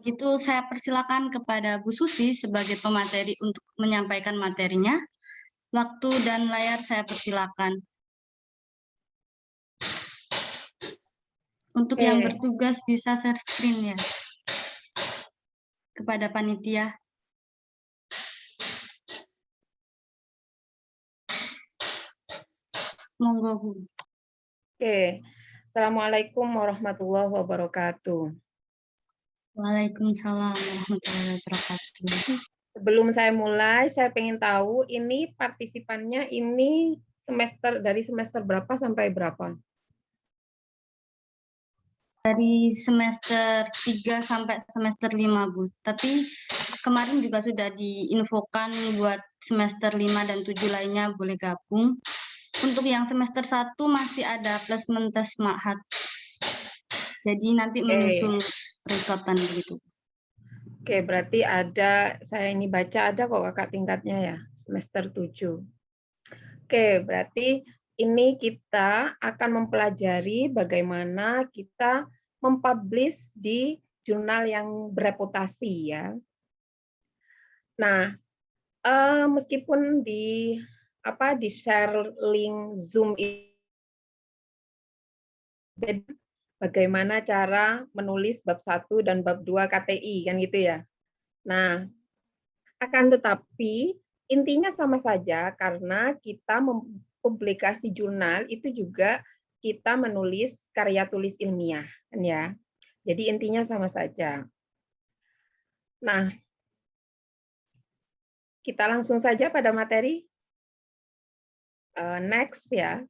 Itu saya persilakan kepada Bu Susi sebagai pemateri untuk menyampaikan materinya. Waktu dan layar saya persilakan. Untuk yang Oke. bertugas bisa share screen ya kepada panitia. Monggo Bu. Oke. Assalamualaikum warahmatullahi wabarakatuh. Waalaikumsalam warahmatullahi wabarakatuh. Sebelum saya mulai, saya ingin tahu ini partisipannya ini dari semester berapa sampai berapa? Dari semester 3 sampai semester 5, Bu. Tapi kemarin juga sudah diinfokan buat semester 5 dan 7 lainnya boleh gabung. Untuk yang semester 1 masih ada placement test Ma'had. Jadi nanti menyusul rekotan begitu. Oke, berarti saya ini baca ada kok kakak tingkatnya ya, semester 7. Oke, berarti ini kita akan mempelajari bagaimana kita mempublish di jurnal yang bereputasi ya. Nah, meskipun di share link Zoom bagaimana cara menulis bab 1 dan bab 2 KTI kan gitu ya. Nah, akan tetapi intinya sama saja karena kita mempublikasi jurnal itu juga kita menulis karya tulis ilmiah kan ya. Jadi intinya sama saja. Nah, kita langsung saja pada materi. Next ya.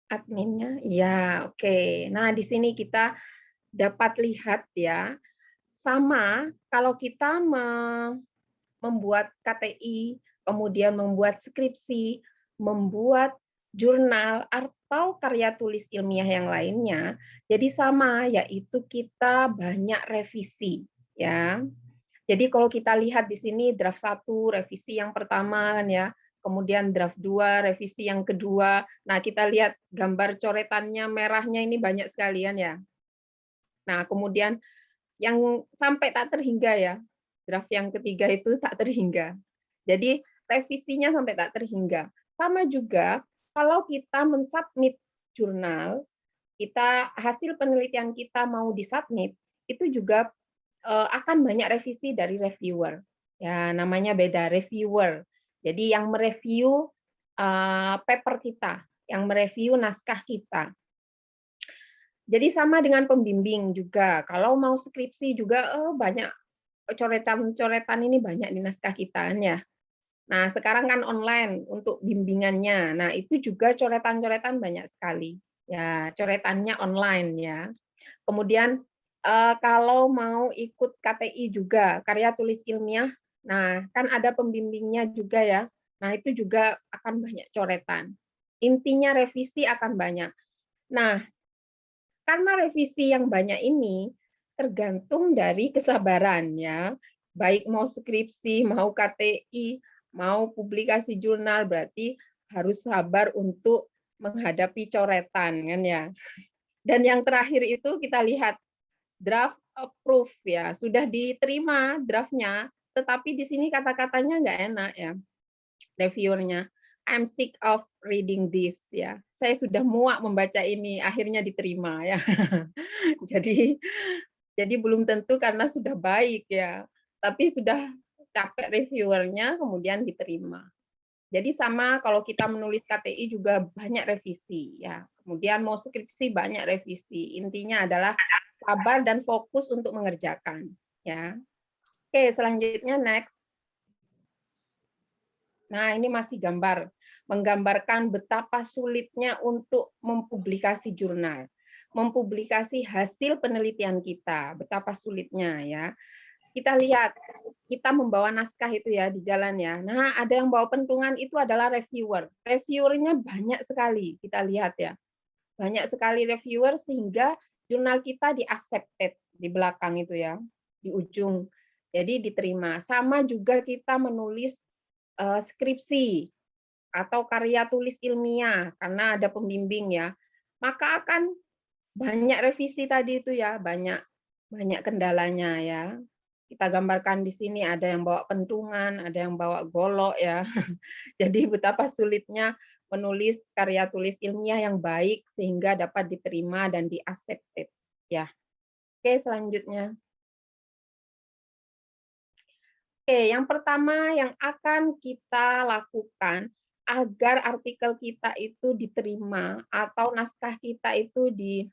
Adminnya, ya oke. Nah, di sini kita dapat lihat ya, sama kalau kita membuat KTI, kemudian membuat skripsi, membuat jurnal, atau karya tulis ilmiah yang lainnya, jadi sama, yaitu kita banyak revisi. Ya. Jadi kalau kita lihat di sini draft 1, revisi yang pertama kan ya, kemudian draft 2, revisi yang kedua. Nah, kita lihat gambar coretannya merahnya ini banyak sekalian ya. Nah, kemudian yang sampai tak terhingga ya. Draft yang ketiga itu tak terhingga. Jadi revisinya sampai tak terhingga. Sama juga kalau kita mensubmit jurnal, hasil penelitian kita mau disubmit, itu juga akan banyak revisi dari reviewer. Ya, namanya beda, reviewer. Jadi yang mereview paper kita, yang mereview naskah kita. Jadi sama dengan pembimbing juga. Kalau mau skripsi juga banyak coretan-coretan ini banyak di naskah kita ya. Nah, sekarang kan online untuk bimbingannya. Nah, itu juga coretan-coretan banyak sekali. Ya, coretannya online ya. Kemudian kalau mau ikut KTI juga, karya tulis ilmiah, nah kan ada pembimbingnya juga ya. Nah, itu juga akan banyak coretan. Intinya revisi akan banyak. Nah, karena revisi yang banyak ini tergantung dari kesabaran ya. Baik mau skripsi, mau KTI, mau publikasi jurnal, berarti harus sabar untuk menghadapi coretan kan ya. Dan yang terakhir itu kita lihat draft approve ya, sudah diterima draftnya, tetapi di sini kata-katanya nggak enak ya, reviewernya. I'm sick of reading this ya. Saya sudah muak membaca ini, akhirnya diterima ya. Jadi belum tentu karena sudah baik ya, tapi sudah capek reviewernya kemudian diterima. Jadi sama kalau kita menulis KTI juga banyak revisi ya. Kemudian mau skripsi banyak revisi. Intinya adalah sabar dan fokus untuk mengerjakan ya. Oke, selanjutnya next. Nah, ini masih menggambarkan betapa sulitnya untuk mempublikasi jurnal, mempublikasi hasil penelitian kita, betapa sulitnya ya. Kita lihat, kita membawa naskah itu ya di jalan ya. Nah, ada yang bawa pentungan itu adalah reviewer. Reviewernya banyak sekali, kita lihat ya. Banyak sekali reviewer sehingga jurnal kita di-accepted di belakang itu ya, di ujung. Jadi diterima. Sama juga kita menulis skripsi atau karya tulis ilmiah karena ada pembimbing ya. Maka akan banyak revisi tadi itu ya, banyak banyak kendalanya ya. Kita gambarkan di sini ada yang bawa pentungan, ada yang bawa golok ya. Jadi betapa sulitnya menulis karya tulis ilmiah yang baik sehingga dapat diterima dan di-accepted ya. Oke, selanjutnya. Oke, yang pertama yang akan kita lakukan agar artikel kita itu diterima atau naskah kita itu di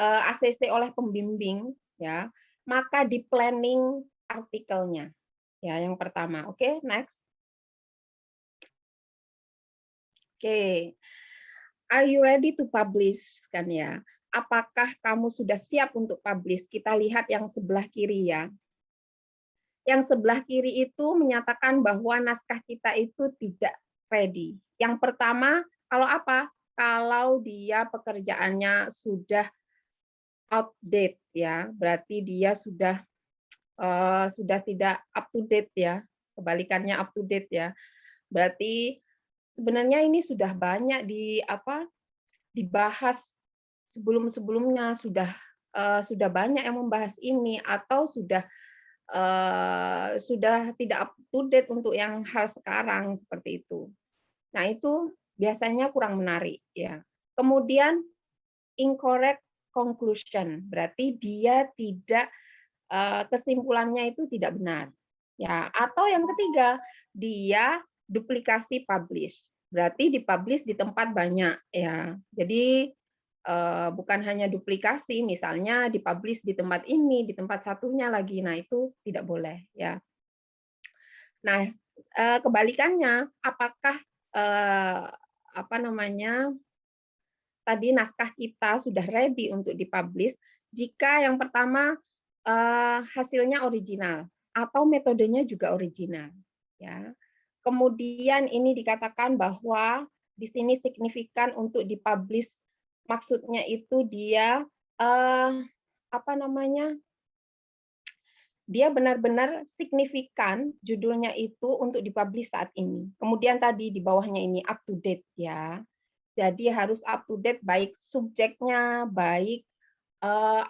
ACC oleh pembimbing ya, maka di planning artikelnya. Ya, yang pertama. Oke, next. Oke. Are you ready to publish kan ya? Apakah kamu sudah siap untuk publish? Kita lihat yang sebelah kiri ya. Yang sebelah kiri itu menyatakan bahwa naskah kita itu tidak ready. Yang pertama, kalau apa? Kalau dia pekerjaannya sudah outdate ya, berarti dia sudah tidak up to date ya. Kebalikannya up to date ya. Berarti sebenarnya ini sudah banyak dibahas sebelum-sebelumnya, sudah banyak yang membahas ini atau sudah tidak up to date untuk yang hal sekarang seperti itu. Nah, itu biasanya kurang menarik ya. Kemudian incorrect conclusion, berarti dia tidak kesimpulannya itu tidak benar. Ya, atau yang ketiga, dia duplikasi publish. Berarti dipublish di tempat banyak ya. Jadi bukan hanya duplikasi, misalnya dipublish di tempat ini, di tempat satunya lagi. Nah, itu tidak boleh ya. Nah, kebalikannya, apakah apa namanya tadi naskah kita sudah ready untuk dipublish jika yang pertama hasilnya original atau metodenya juga original ya. Kemudian ini dikatakan bahwa di sini signifikan untuk dipublish, maksudnya itu dia apa namanya? Dia benar-benar signifikan judulnya itu untuk dipublish saat ini. Kemudian tadi di bawahnya ini up to date ya. Jadi harus up to date baik subjeknya, baik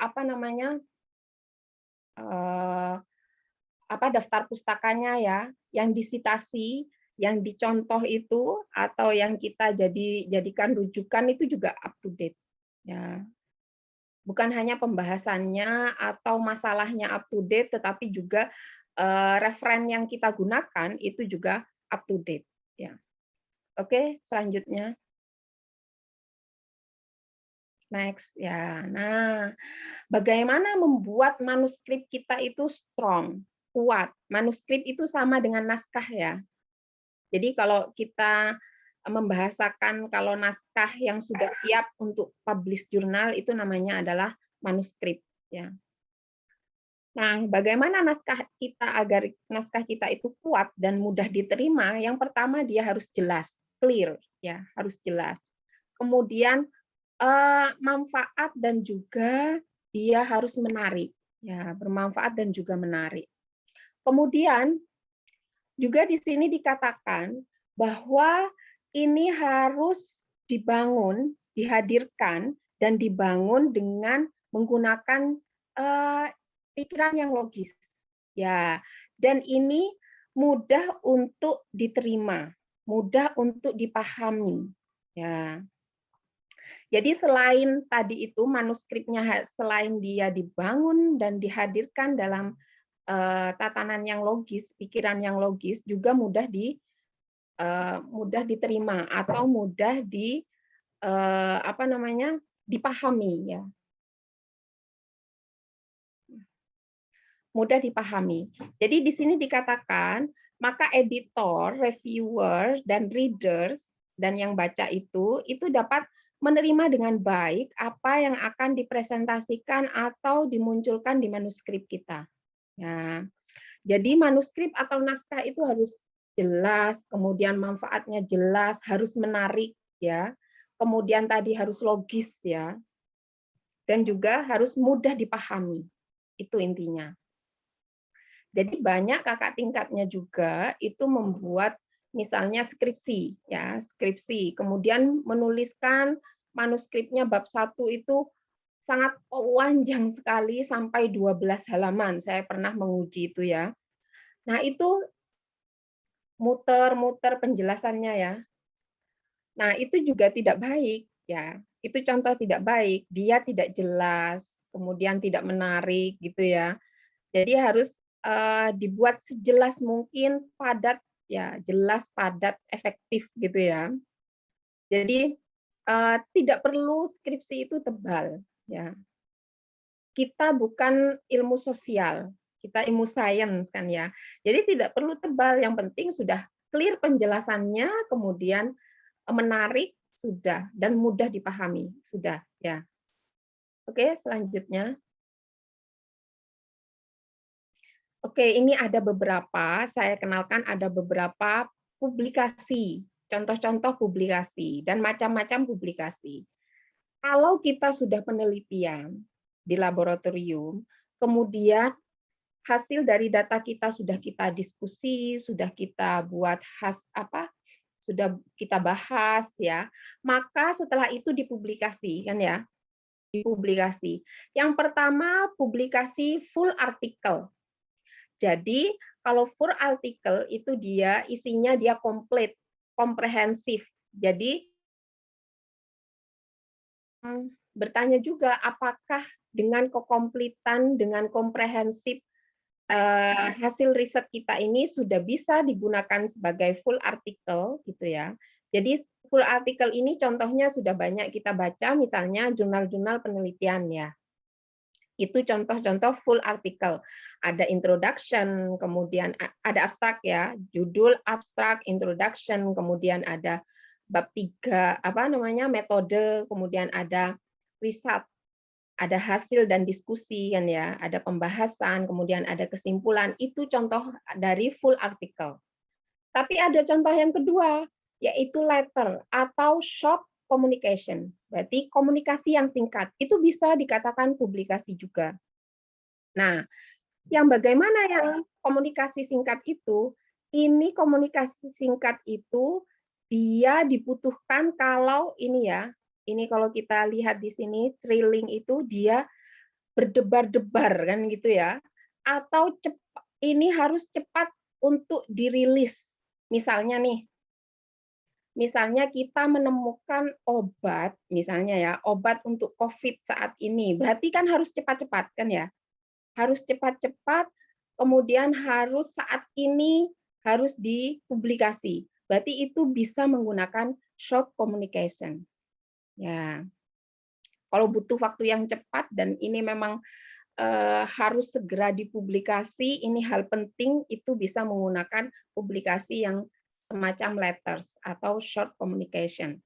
apa namanya? Daftar pustakanya ya, yang disitasi, yang dicontoh itu atau yang kita jadikan rujukan itu juga up to date ya. Bukan hanya pembahasannya atau masalahnya up to date, tetapi juga referen yang kita gunakan itu juga up to date ya. Oke, selanjutnya. Next ya. Nah, bagaimana membuat manuskrip kita itu strong, kuat. Manuskrip itu sama dengan naskah ya. Jadi kalau kita membahasakan kalau naskah yang sudah siap untuk publish jurnal itu namanya adalah manuskrip ya. Nah, bagaimana naskah kita agar naskah kita itu kuat dan mudah diterima? Yang pertama dia harus jelas, clear ya, harus jelas. Kemudian manfaat dan juga dia harus menarik ya, bermanfaat dan juga menarik. Kemudian juga di sini dikatakan bahwa ini harus dibangun, dihadirkan dan dibangun dengan menggunakan pikiran yang logis. Ya, dan ini mudah untuk diterima, mudah untuk dipahami. Ya. Jadi selain tadi itu manuskripnya selain dia dibangun dan dihadirkan dalam tatanan yang logis, pikiran yang logis juga mudah diterima atau mudah dipahami ya. Mudah dipahami. Jadi di sini dikatakan maka editor, reviewer dan readers dan yang baca itu dapat menerima dengan baik apa yang akan dipresentasikan atau dimunculkan di manuskrip kita. Ya. Jadi manuskrip atau naskah itu harus jelas, kemudian manfaatnya jelas, harus menarik ya. Kemudian tadi harus logis ya. Dan juga harus mudah dipahami. Itu intinya. Jadi banyak kakak tingkatnya juga itu membuat misalnya skripsi ya, skripsi, kemudian menuliskan manuskripnya bab 1 itu sangat panjang sekali sampai 12 halaman. Saya pernah menguji itu ya. Nah, itu muter-muter penjelasannya ya. Nah, itu juga tidak baik ya. Itu contoh tidak baik. Dia tidak jelas, kemudian tidak menarik gitu ya. Jadi harus dibuat sejelas mungkin, padat ya, jelas, padat, efektif gitu ya. Jadi tidak perlu skripsi itu tebal ya. Kita bukan ilmu sosial, kita ilmu sains kan ya. Jadi tidak perlu tebal, yang penting sudah clear penjelasannya, kemudian menarik sudah dan mudah dipahami sudah ya. Oke, selanjutnya. Oke, ini ada beberapa, saya kenalkan ada beberapa publikasi, contoh-contoh publikasi dan macam-macam publikasi. Kalau kita sudah penelitian di laboratorium, kemudian hasil dari data kita sudah kita diskusi, sudah kita buat sudah kita bahas ya, maka setelah itu dipublikasi kan ya, dipublikasi. Yang pertama publikasi full artikel. Jadi kalau full artikel itu dia isinya dia komplit, komprehensif. Jadi bertanya juga apakah dengan kekompletan, dengan komprehensif hasil riset kita ini sudah bisa digunakan sebagai full artikel gitu ya. Jadi full artikel ini contohnya sudah banyak kita baca, misalnya jurnal-jurnal penelitian ya. Itu contoh-contoh full artikel. Ada introduction, kemudian ada abstrak ya, judul abstrak, introduction, kemudian ada bab 3 metode, kemudian ada riset, ada hasil dan diskusi kan ya, ada pembahasan, kemudian ada kesimpulan. Itu contoh dari full artikel. Tapi ada contoh yang kedua, yaitu letter atau short communication. Berarti komunikasi yang singkat. Itu bisa dikatakan publikasi juga. Nah, yang bagaimana yang komunikasi singkat itu? Ini komunikasi singkat itu dia dibutuhkan kalau ini ya, ini kalau kita lihat di sini thrilling itu dia berdebar-debar kan gitu ya, atau cepat, ini harus cepat untuk dirilis. Misalnya nih, misalnya kita menemukan obat, misalnya ya, obat untuk COVID saat ini, berarti kan harus cepat-cepat kan ya, harus cepat-cepat, kemudian harus saat ini harus dipublikasi. Berarti itu bisa menggunakan short communication. Ya, kalau butuh waktu yang cepat dan ini memang harus segera dipublikasi, ini hal penting itu bisa menggunakan publikasi yang semacam letters atau short communication.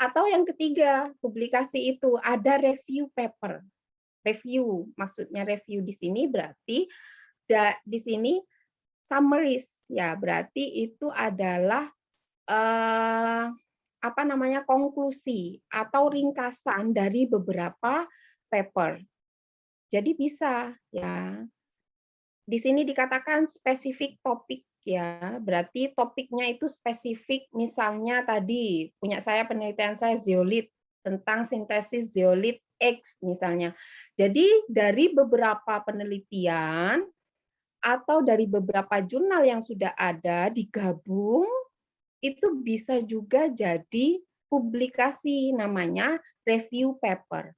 Atau yang ketiga, publikasi itu ada review paper. Review, maksudnya review di sini berarti di sini summaries ya, berarti itu adalah konklusi atau ringkasan dari beberapa paper. Jadi bisa ya. Di sini dikatakan spesifik topik ya, berarti topiknya itu spesifik, misalnya tadi punya saya penelitian saya zeolit tentang sintesis zeolit X misalnya. Jadi dari beberapa penelitian atau dari beberapa jurnal yang sudah ada digabung itu bisa juga jadi publikasi, namanya review paper.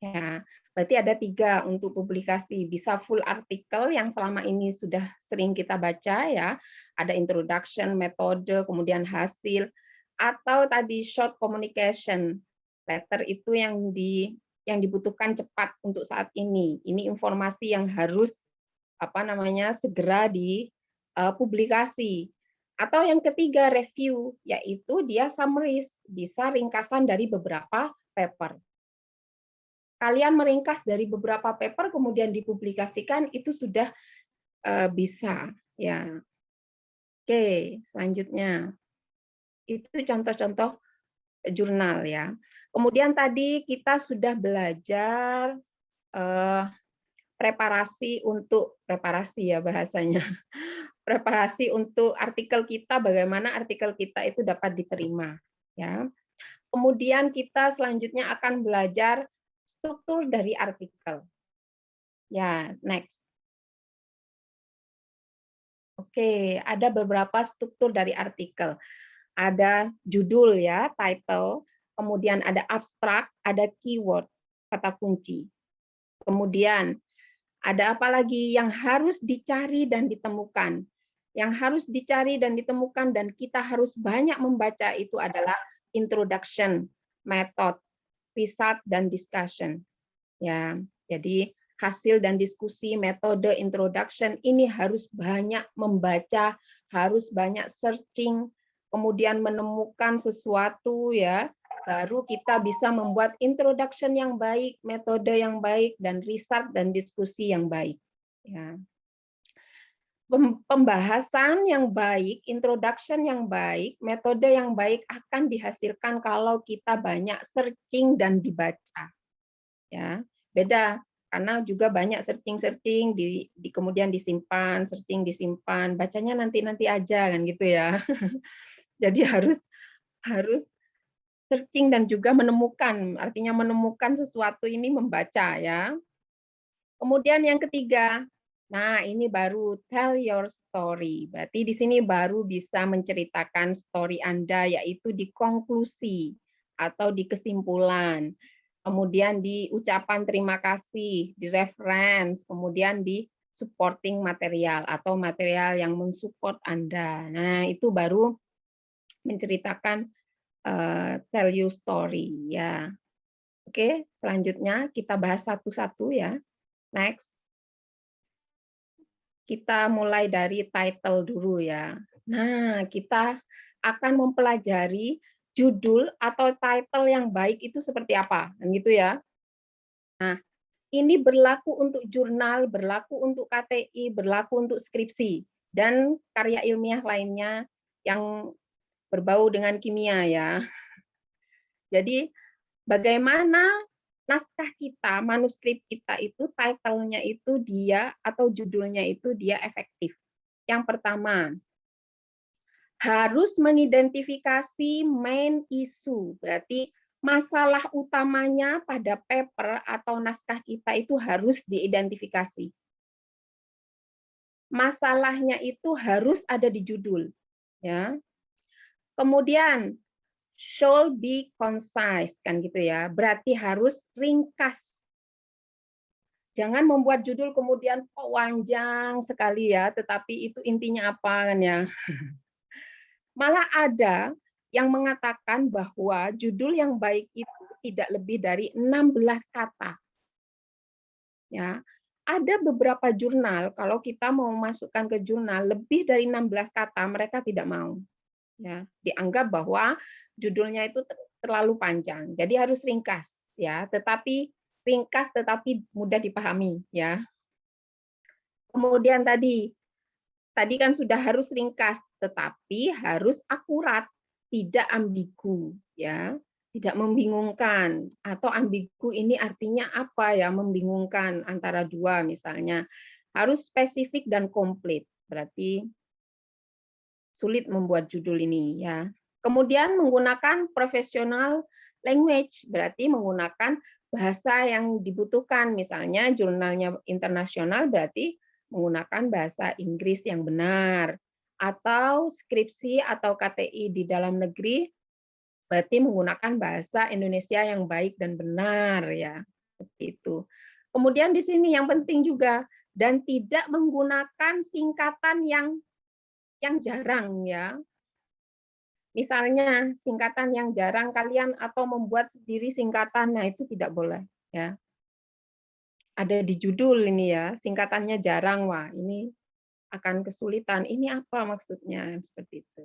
Ya, berarti ada 3 untuk publikasi. Bisa full artikel yang selama ini sudah sering kita baca ya. Ada introduction, metode, kemudian hasil, atau tadi short communication. Letter itu yang dibutuhkan cepat untuk saat ini. Ini informasi yang harus segera dipublikasi. Atau yang ketiga review, yaitu dia summaries, bisa ringkasan dari beberapa paper. Kalian meringkas dari beberapa paper kemudian dipublikasikan, itu sudah bisa ya. Oke, selanjutnya itu contoh-contoh jurnal ya. Kemudian tadi kita sudah belajar preparasi ya bahasanya. Preparasi untuk artikel kita, bagaimana artikel kita itu dapat diterima ya. Kemudian kita selanjutnya akan belajar struktur dari artikel. Ya, next. Oke, ada beberapa struktur dari artikel. Ada judul ya, title, kemudian ada abstrak, ada keyword, kata kunci. Kemudian ada apa lagi yang harus dicari dan ditemukan. Yang harus dicari dan ditemukan dan kita harus banyak membaca itu adalah introduction, method, result, dan discussion. Ya, jadi hasil dan diskusi, metode, introduction ini harus banyak membaca, harus banyak searching, kemudian menemukan sesuatu ya, baru kita bisa membuat introduction yang baik, metode yang baik, dan result dan diskusi yang baik. Ya. Pembahasan yang baik, introduction yang baik, metode yang baik akan dihasilkan kalau kita banyak searching dan dibaca. Ya, beda karena juga banyak searching kemudian disimpan, searching disimpan, bacanya nanti aja kan gitu ya. Jadi harus searching dan juga menemukan, artinya menemukan sesuatu ini membaca ya. Kemudian yang ketiga, nah ini baru tell your story. Berarti di sini baru bisa menceritakan story Anda, yaitu di konklusi atau di kesimpulan. Kemudian di ucapan terima kasih, di reference, kemudian di supporting material atau material yang mensupport Anda. Nah, itu baru menceritakan tell you story ya. Oke, selanjutnya kita bahas satu-satu ya. Next. Kita mulai dari title dulu ya. Nah, kita akan mempelajari judul atau title yang baik itu seperti apa, kan gitu ya. Nah, ini berlaku untuk jurnal, berlaku untuk KTI, berlaku untuk skripsi, dan karya ilmiah lainnya yang berbau dengan kimia ya. Jadi bagaimana naskah kita, manuskrip kita itu title-nya itu dia atau judulnya itu dia efektif. Yang pertama, harus mengidentifikasi main issue. Berarti masalah utamanya pada paper atau naskah kita itu harus diidentifikasi. Masalahnya itu harus ada di judul, ya. Kemudian should be concise kan gitu ya. Berarti harus ringkas. Jangan membuat judul kemudian panjang sekali ya, tetapi itu intinya apa kan ya. Malah ada yang mengatakan bahwa judul yang baik itu tidak lebih dari 16 kata. Ya, ada beberapa jurnal kalau kita mau masukkan ke jurnal lebih dari 16 kata mereka tidak mau. Ya, dianggap bahwa judulnya itu terlalu panjang. Jadi harus ringkas ya, tetapi ringkas tetapi mudah dipahami ya. Kemudian tadi kan sudah harus ringkas tetapi harus akurat, tidak ambigu ya. Tidak membingungkan, atau ambigu ini artinya apa ya, membingungkan antara dua misalnya. Harus spesifik dan komplit, berarti sulit membuat judul ini ya. Kemudian menggunakan professional language, berarti menggunakan bahasa yang dibutuhkan, misalnya jurnalnya internasional berarti menggunakan bahasa Inggris yang benar, atau skripsi atau KTI di dalam negeri berarti menggunakan bahasa Indonesia yang baik dan benar ya. Seperti itu. Kemudian di sini yang penting juga dan tidak menggunakan singkatan yang jarang ya. Misalnya singkatan yang jarang kalian atau membuat sendiri singkatan, nah itu tidak boleh ya. Ada di judul ini ya, singkatannya jarang, wah ini akan kesulitan. Ini apa maksudnya seperti itu.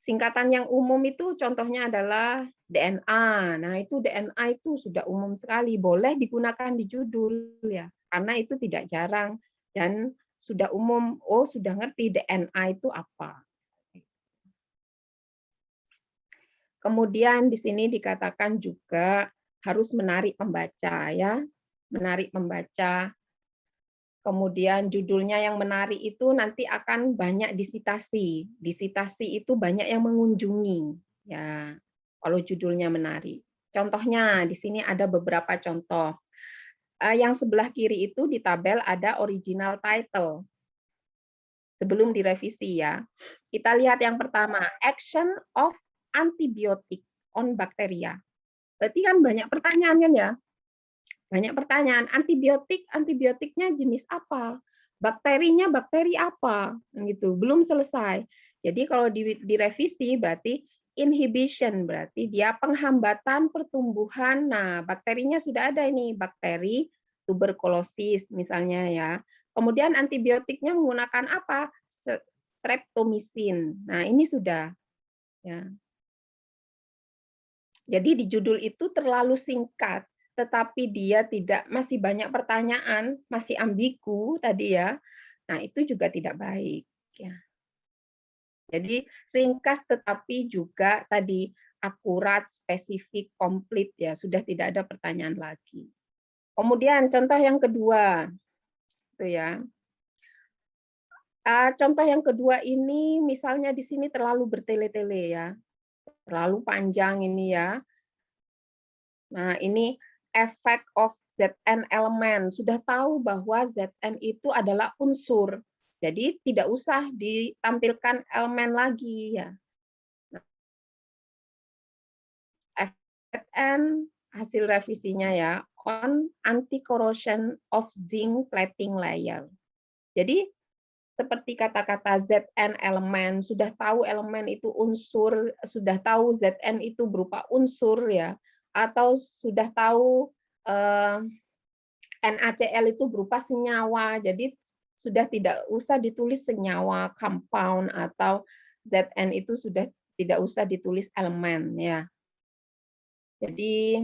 Singkatan yang umum itu contohnya adalah DNA. Nah, itu DNA itu sudah umum sekali, boleh digunakan di judul ya, karena itu tidak jarang dan sudah umum. Oh, sudah ngerti DNA itu apa. Kemudian di sini dikatakan juga harus menarik pembaca ya, menarik pembaca. Kemudian judulnya yang menarik itu nanti akan banyak disitasi. Disitasi itu banyak yang mengunjungi. Ya, kalau judulnya menarik. Contohnya di sini ada beberapa contoh. Yang sebelah kiri itu di tabel ada original title. Sebelum direvisi ya. Kita lihat yang pertama, action of antibiotic on bacteria. Berarti kan banyak pertanyaan kan ya? Banyak pertanyaan, antibiotiknya jenis apa? Bakterinya bakteri apa? Gitu, belum selesai. Jadi kalau direvisi berarti inhibition, berarti dia penghambatan pertumbuhan. Nah, bakterinya sudah ada ini, bakteri tuberkulosis misalnya ya. Kemudian antibiotiknya menggunakan apa? Streptomycin. Nah, ini sudah ya. Jadi di judul itu terlalu singkat, tetapi dia masih banyak pertanyaan, masih ambigu tadi ya. Nah, itu juga tidak baik ya. Jadi ringkas tetapi juga tadi akurat, spesifik, komplit ya, sudah tidak ada pertanyaan lagi. Kemudian contoh yang kedua itu ya. Contoh yang kedua ini misalnya di sini terlalu bertele-tele ya. Terlalu panjang ini ya. Nah, ini effect of ZN elemen. Sudah tahu bahwa ZN itu adalah unsur. Jadi tidak usah ditampilkan elemen lagi ya. ZN hasil revisinya ya on anti corrosion of zinc plating layer. Jadi seperti kata-kata ZN elemen, sudah tahu elemen itu unsur, sudah tahu ZN itu berupa unsur ya, atau sudah tahu NaCl itu berupa senyawa, jadi sudah tidak usah ditulis senyawa, compound, atau Zn itu sudah tidak usah ditulis elemen ya. Jadi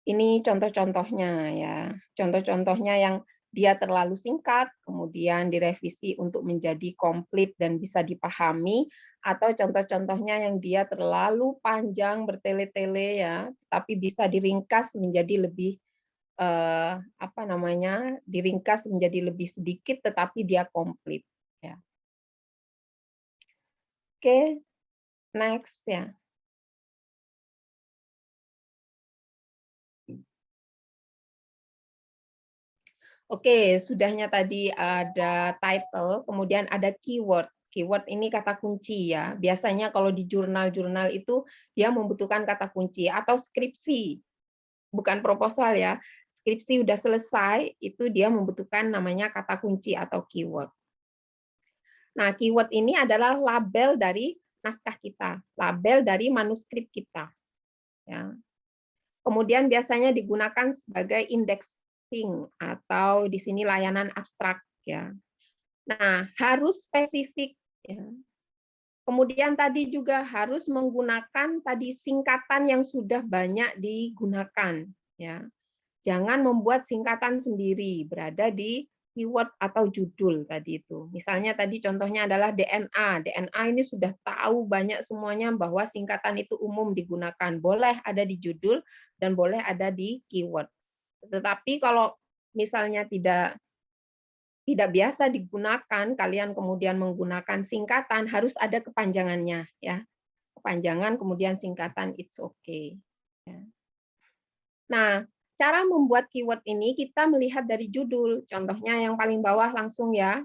ini contoh-contohnya ya, contoh-contohnya yang dia terlalu singkat, kemudian direvisi untuk menjadi komplit dan bisa dipahami, atau contoh-contohnya yang dia terlalu panjang bertele-tele ya, tapi bisa diringkas menjadi lebih diringkas menjadi lebih sedikit, tetapi dia komplit ya. Oke, next ya. Oke, sudahnya tadi ada title, kemudian ada keyword. Keyword ini kata kunci ya. Biasanya kalau di jurnal-jurnal itu dia membutuhkan kata kunci atau skripsi, bukan proposal ya. Skripsi udah selesai, itu dia membutuhkan namanya kata kunci atau keyword. Nah, keyword ini adalah label dari naskah kita, label dari manuskrip kita. Ya. Kemudian biasanya digunakan sebagai indexing atau di sini layanan abstrak ya. Nah, harus spesifik ya. Kemudian tadi juga harus menggunakan tadi singkatan yang sudah banyak digunakan ya. Jangan membuat singkatan sendiri, berada di keyword atau judul tadi itu. Misalnya tadi contohnya adalah DNA. DNA ini sudah tahu banyak semuanya bahwa singkatan itu umum digunakan. Boleh ada di judul dan boleh ada di keyword. Tetapi kalau misalnya tidak biasa digunakan, kalian kemudian menggunakan singkatan, harus ada kepanjangannya ya. Kepanjangan kemudian singkatan it's okay. Nah, cara membuat keyword ini kita melihat dari judul. Contohnya yang paling bawah langsung ya.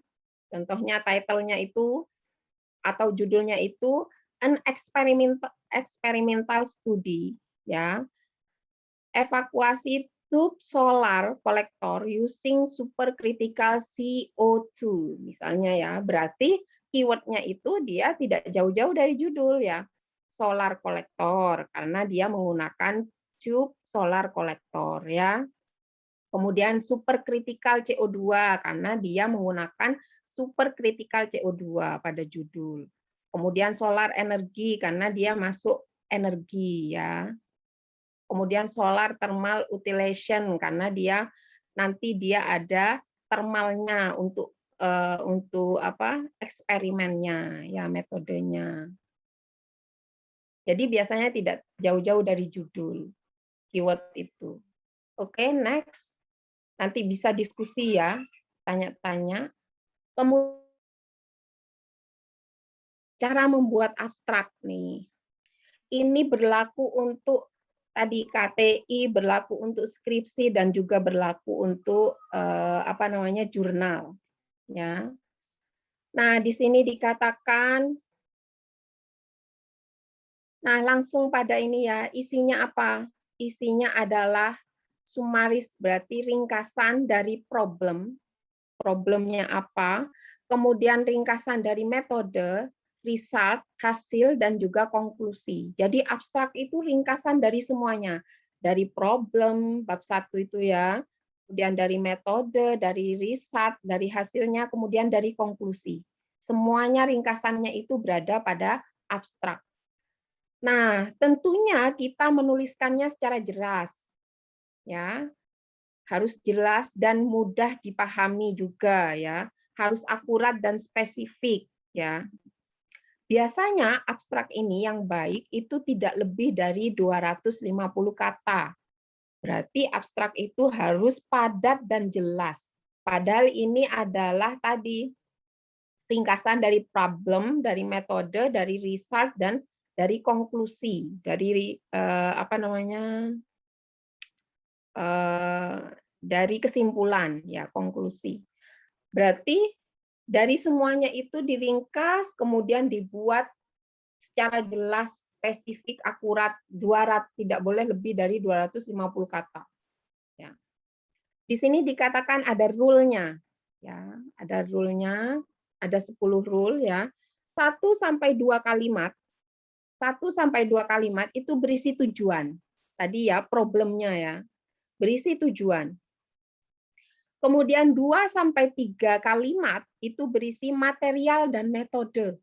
Contohnya title-nya itu atau judulnya itu an experimental study ya. Evakuasi tube solar collector using supercritical CO2 misalnya ya. Berarti keyword-nya itu dia tidak jauh-jauh dari judul ya. Solar collector karena dia menggunakan tube solar collector ya. Kemudian supercritical CO2 karena dia menggunakan supercritical CO2 pada judul. Kemudian solar energi karena dia masuk energi ya. Kemudian solar thermal utilization karena dia nanti dia ada thermalnya untuk eksperimennya ya, metodenya. Jadi biasanya tidak jauh-jauh dari judul keyword itu. Oke, next. Nanti bisa diskusi ya, tanya-tanya. Kemudian cara membuat abstrak nih. Ini berlaku untuk tadi KTI, berlaku untuk skripsi dan juga berlaku untuk jurnal ya. Nah, di sini dikatakan nah langsung pada ini ya, isinya apa? Isinya adalah sumaris, berarti ringkasan dari problem, problemnya apa, kemudian ringkasan dari metode, result, hasil, dan juga konklusi. Jadi abstrak itu ringkasan dari semuanya. Dari problem, bab 1 itu ya, kemudian dari metode, dari result, dari hasilnya, kemudian dari konklusi. Semuanya ringkasannya itu berada pada abstrak. Nah, tentunya kita menuliskannya secara jelas. Ya, harus jelas dan mudah dipahami juga ya. Harus akurat dan spesifik ya. Biasanya abstrak ini yang baik itu tidak lebih dari 250 kata. Berarti abstrak itu harus padat dan jelas. Padahal ini adalah tadi ringkasan dari problem, dari metode, dari result dan dari konklusi, dari dari kesimpulan ya, konklusi. Berarti dari semuanya itu diringkas kemudian dibuat secara jelas, spesifik, akurat, 200, tidak boleh lebih dari 250 kata. Ya. Di sini dikatakan ada rule-nya. Ya, ada rule-nya, ada 10 rule ya. 1 sampai 2 kalimat. 1 sampai 2 kalimat itu berisi tujuan. Tadi ya problemnya ya. Berisi tujuan. Kemudian 2 sampai 3 kalimat itu berisi material dan metode.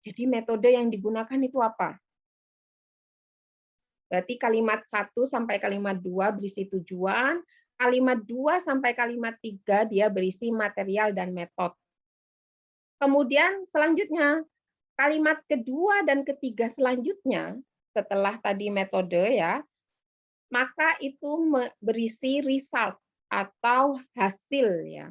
Jadi metode yang digunakan itu apa? Berarti kalimat 1 sampai kalimat 2 berisi tujuan, kalimat 2 sampai kalimat 3 dia berisi material dan metode. Kemudian selanjutnya, kalimat kedua dan ketiga selanjutnya, setelah tadi metode ya, maka itu berisi result atau hasil ya.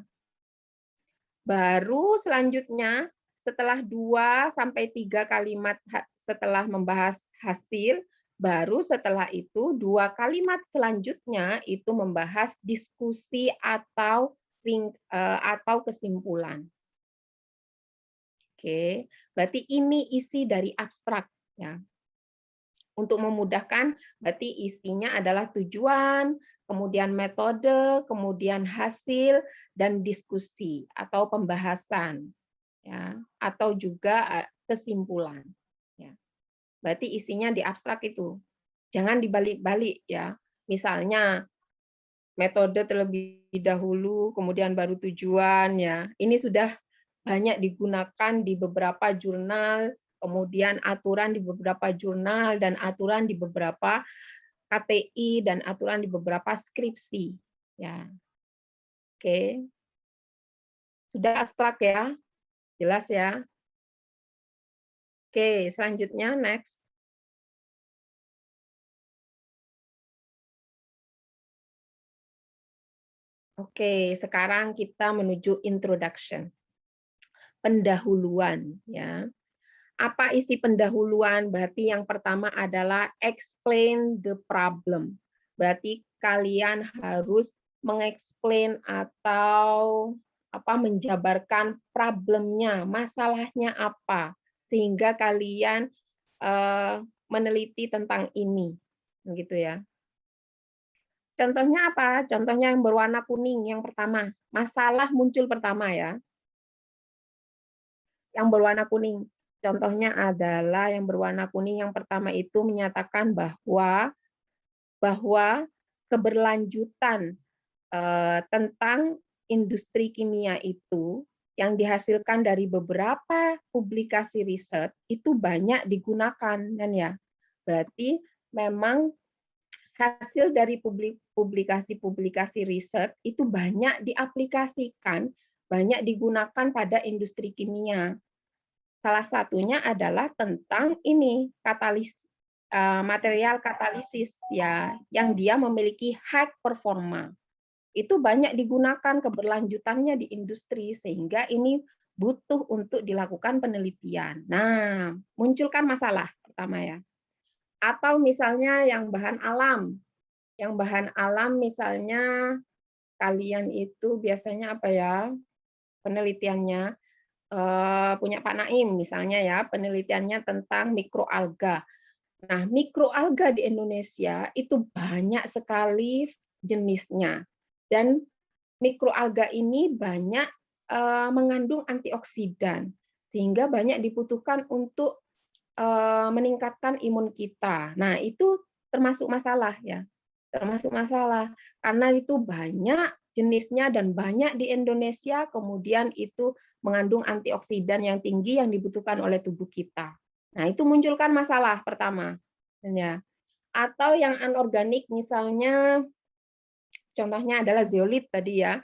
Baru selanjutnya setelah 2 sampai 3 kalimat setelah membahas hasil, baru setelah itu 2 kalimat selanjutnya itu membahas diskusi atau kesimpulan. Oke, berarti ini isi dari abstrak ya. Untuk memudahkan, berarti isinya adalah tujuan, kemudian metode, kemudian hasil, dan diskusi atau pembahasan, ya, atau juga kesimpulan. Ya. Berarti isinya di abstrak itu. Jangan dibalik-balik ya. Misalnya metode terlebih dahulu, kemudian baru tujuan ya. Ini sudah banyak digunakan di beberapa jurnal, kemudian aturan di beberapa jurnal, dan aturan di beberapa KTI, dan aturan di beberapa skripsi. Ya, oke. Sudah abstrak ya? Jelas ya? Oke, selanjutnya next. Oke, sekarang kita menuju introduction. Pendahuluan ya. Apa isi pendahuluan? Berarti yang pertama adalah explain the problem. Berarti kalian harus mengeksplain atau menjabarkan problemnya, masalahnya apa, sehingga kalian meneliti tentang ini, gitu ya. Contohnya apa? Contohnya yang berwarna kuning yang pertama, masalah muncul pertama ya. Yang berwarna kuning. Contohnya adalah yang berwarna kuning yang pertama itu menyatakan bahwa keberlanjutan tentang industri kimia itu yang dihasilkan dari beberapa publikasi riset itu banyak digunakan kan ya. Berarti memang hasil dari publikasi-publikasi riset itu banyak diaplikasikan, banyak digunakan pada industri kimia. Salah satunya adalah tentang ini material katalisis ya, yang dia memiliki high performa. itu banyak digunakan keberlanjutannya di industri, sehingga ini butuh untuk dilakukan penelitian. Nah, munculkan masalah pertama ya. Atau misalnya yang bahan alam. Yang bahan alam misalnya kalian itu biasanya apa ya penelitiannya, punya Pak Naim misalnya ya, penelitiannya tentang mikroalga. Nah, mikroalga di Indonesia itu banyak sekali jenisnya, dan mikroalga ini banyak mengandung antioksidan, sehingga banyak dibutuhkan untuk meningkatkan imun kita. Nah, itu termasuk masalah ya, termasuk masalah karena itu banyak jenisnya dan banyak di Indonesia, kemudian itu mengandung antioksidan yang tinggi yang dibutuhkan oleh tubuh kita. Nah, itu munculkan masalah pertama. Ya. Atau yang anorganik misalnya contohnya adalah zeolit tadi ya.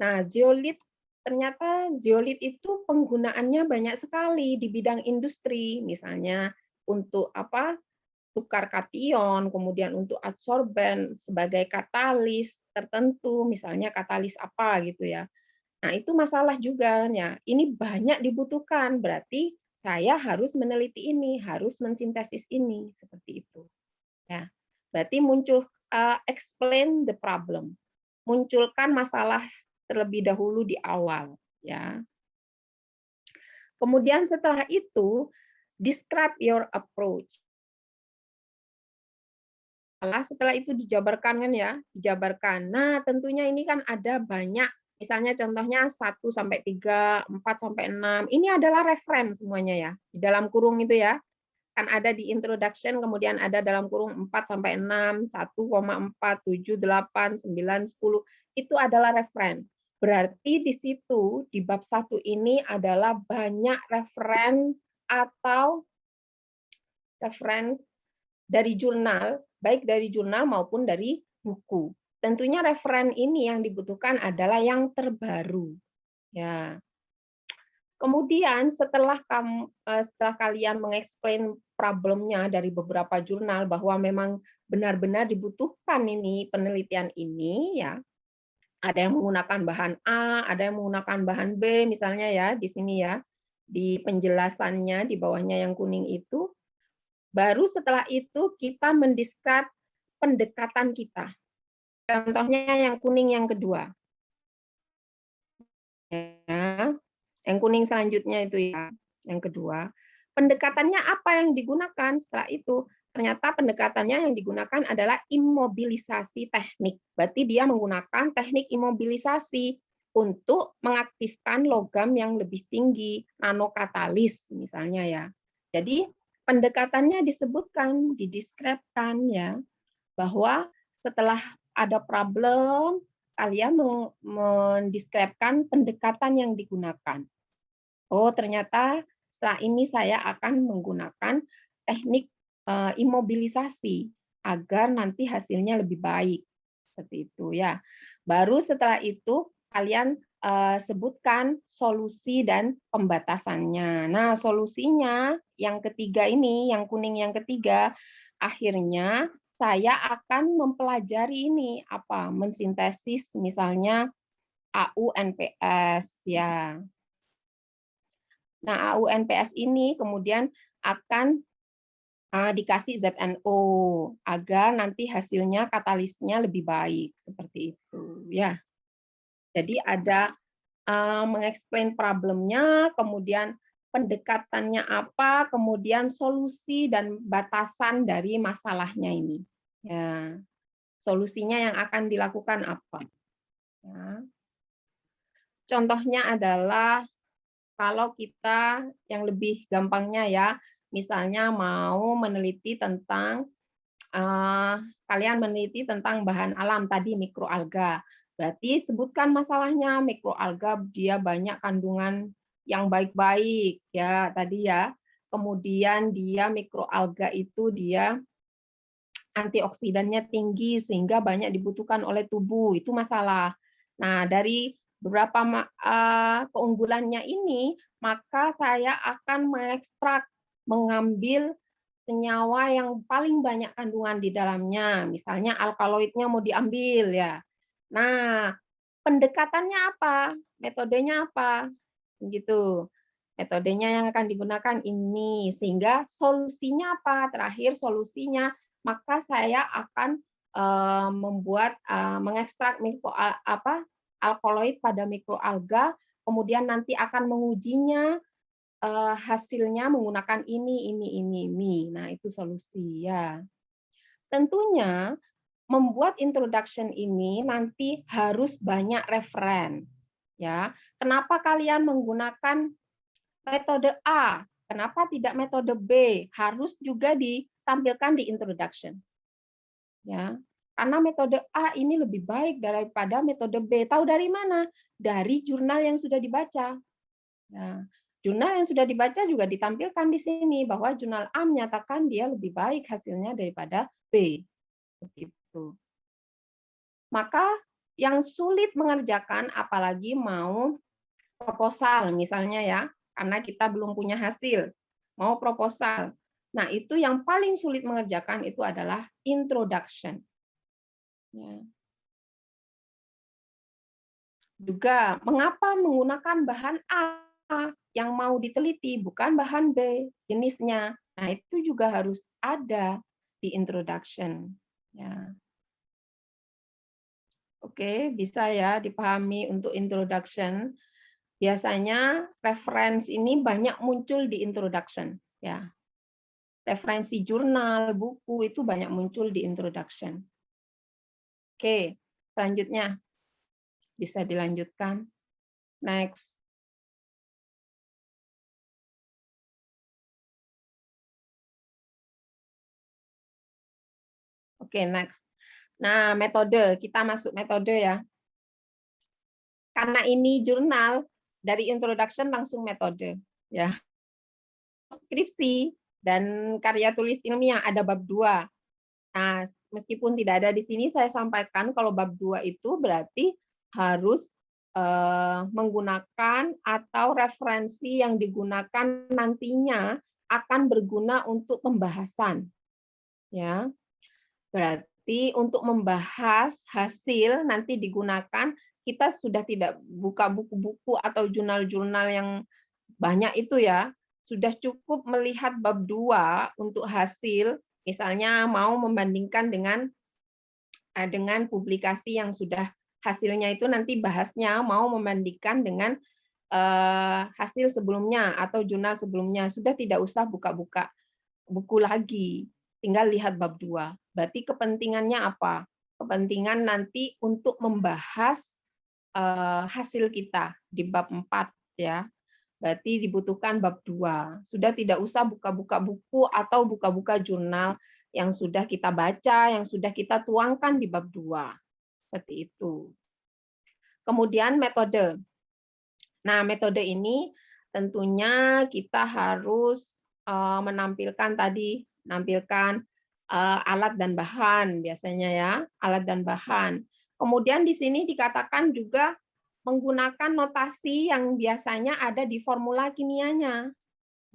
Nah, zeolit ternyata zeolit itu penggunaannya banyak sekali di bidang industri, misalnya untuk apa? Tukar kation, kemudian untuk adsorben sebagai katalis tertentu, misalnya katalis apa gitu ya. Nah, itu masalah juga ya. Ini banyak dibutuhkan, berarti saya harus meneliti ini, harus mensintesis ini, seperti itu. Ya. Berarti muncul explain the problem. Munculkan masalah terlebih dahulu di awal, ya. Kemudian setelah itu describe your approach. Setelah itu dijabarkan kan ya, dijabarkan. Nah, tentunya ini kan ada banyak, misalnya contohnya 1 sampai 3, 4 sampai 6. Ini adalah reference semuanya ya. Di dalam kurung itu ya. Kan ada di introduction, kemudian ada dalam kurung 4 sampai 6, 1,4, 7, 8, 9, 10. Itu adalah reference. Berarti di situ di bab 1 ini adalah banyak reference atau reference dari jurnal, baik dari jurnal maupun dari buku. Tentunya referen ini yang dibutuhkan adalah yang terbaru. Ya. Kemudian setelah kalian mengeksplain problemnya dari beberapa jurnal bahwa memang benar-benar dibutuhkan ini penelitian ini ya. Ada yang menggunakan bahan A, ada yang menggunakan bahan B misalnya ya di sini ya. Di penjelasannya di bawahnya yang kuning itu. Baru setelah itu kita mendeskripsi pendekatan kita. Contohnya yang kuning yang kedua. Ya, yang kuning selanjutnya itu ya, yang kedua. Pendekatannya apa yang digunakan setelah itu? Ternyata pendekatannya yang digunakan adalah imobilisasi teknik. Berarti dia menggunakan teknik imobilisasi untuk mengaktifkan logam yang lebih tinggi, nanokatalis misalnya ya. Jadi pendekatannya disebutkan, dideskripsikan ya, bahwa setelah ada problem, kalian mendeskripsikan pendekatan yang digunakan. Oh, ternyata setelah ini saya akan menggunakan teknik imobilisasi agar nanti hasilnya lebih baik. Seperti itu ya. Baru setelah itu kalian sebutkan solusi dan pembatasannya. Nah, solusinya yang ketiga ini, yang kuning yang ketiga, akhirnya saya akan mempelajari ini apa? Mensintesis misalnya AU-NPS ya. Nah, AU-NPS ini kemudian akan dikasih ZNO agar nanti hasilnya katalisnya lebih baik seperti itu ya. Jadi ada mengeksplain problemnya, kemudian pendekatannya apa, kemudian solusi dan batasan dari masalahnya ini. Ya, solusinya yang akan dilakukan apa? Ya. Contohnya adalah kalau kita yang lebih gampangnya ya, misalnya mau meneliti tentang kalian meneliti tentang bahan alam tadi mikroalga. Berarti sebutkan masalahnya, mikroalga dia banyak kandungan yang baik-baik ya tadi ya. Kemudian dia mikroalga itu dia antioksidannya tinggi sehingga banyak dibutuhkan oleh tubuh. Itu masalah. Nah, dari beberapa keunggulannya ini, maka saya akan mengekstrak, mengambil senyawa yang paling banyak kandungan di dalamnya. Misalnya alkaloidnya mau diambil ya. Nah, pendekatannya apa? Metodenya apa? Gitu. Metodenya yang akan digunakan ini, sehingga solusinya apa? Terakhir solusinya, maka saya akan mengekstrak alkaloid pada mikroalga, kemudian nanti akan mengujinya hasilnya menggunakan ini. Nah, itu solusi ya. Tentunya membuat introduction ini nanti harus banyak referen. Ya, kenapa kalian menggunakan metode A? Kenapa tidak metode B? Harus juga ditampilkan di introduction. Ya, karena metode A ini lebih baik daripada metode B. Tahu dari mana? Dari jurnal yang sudah dibaca. Nah, jurnal yang sudah dibaca juga ditampilkan di sini bahwa jurnal A menyatakan dia lebih baik hasilnya daripada B. Begitu. Maka yang sulit mengerjakan apalagi mau proposal misalnya ya, karena kita belum punya hasil, mau proposal. Nah, itu yang paling sulit mengerjakan itu adalah introduction. Ya. Juga mengapa menggunakan bahan A yang mau diteliti bukan bahan B jenisnya. Nah, itu juga harus ada di introduction. Ya. Oke, bisa ya dipahami untuk introduction. Biasanya reference ini banyak muncul di introduction. Ya. Referensi jurnal, buku itu banyak muncul di introduction. Oke, selanjutnya bisa dilanjutkan. Next. Oke, next. Nah, metode, kita masuk metode ya. Karena ini jurnal, dari introduction langsung metode. Ya. Skripsi dan karya tulis ilmiah ada bab 2. Nah, meskipun tidak ada di sini, saya sampaikan kalau bab 2 itu berarti harus menggunakan atau referensi yang digunakan nantinya akan berguna untuk pembahasan. Ya. Berarti untuk membahas hasil nanti digunakan, kita sudah tidak buka buku-buku atau jurnal-jurnal yang banyak itu ya, sudah cukup melihat bab 2 untuk hasil, misalnya mau membandingkan dengan publikasi yang sudah hasilnya itu nanti bahasnya mau membandingkan dengan hasil sebelumnya atau jurnal sebelumnya, sudah tidak usah buka-buka buku lagi, tinggal lihat bab 2. Berarti kepentingannya apa? Kepentingan nanti untuk membahas hasil kita di bab 4 ya. Berarti dibutuhkan bab 2. Sudah tidak usah buka-buka buku atau buka-buka jurnal yang sudah kita baca, yang sudah kita tuangkan di bab 2. Seperti itu. Kemudian metode. Nah, metode ini tentunya kita harus menampilkan alat dan bahan biasanya ya, alat dan bahan. Kemudian di sini dikatakan juga menggunakan notasi yang biasanya ada di formula kimianya,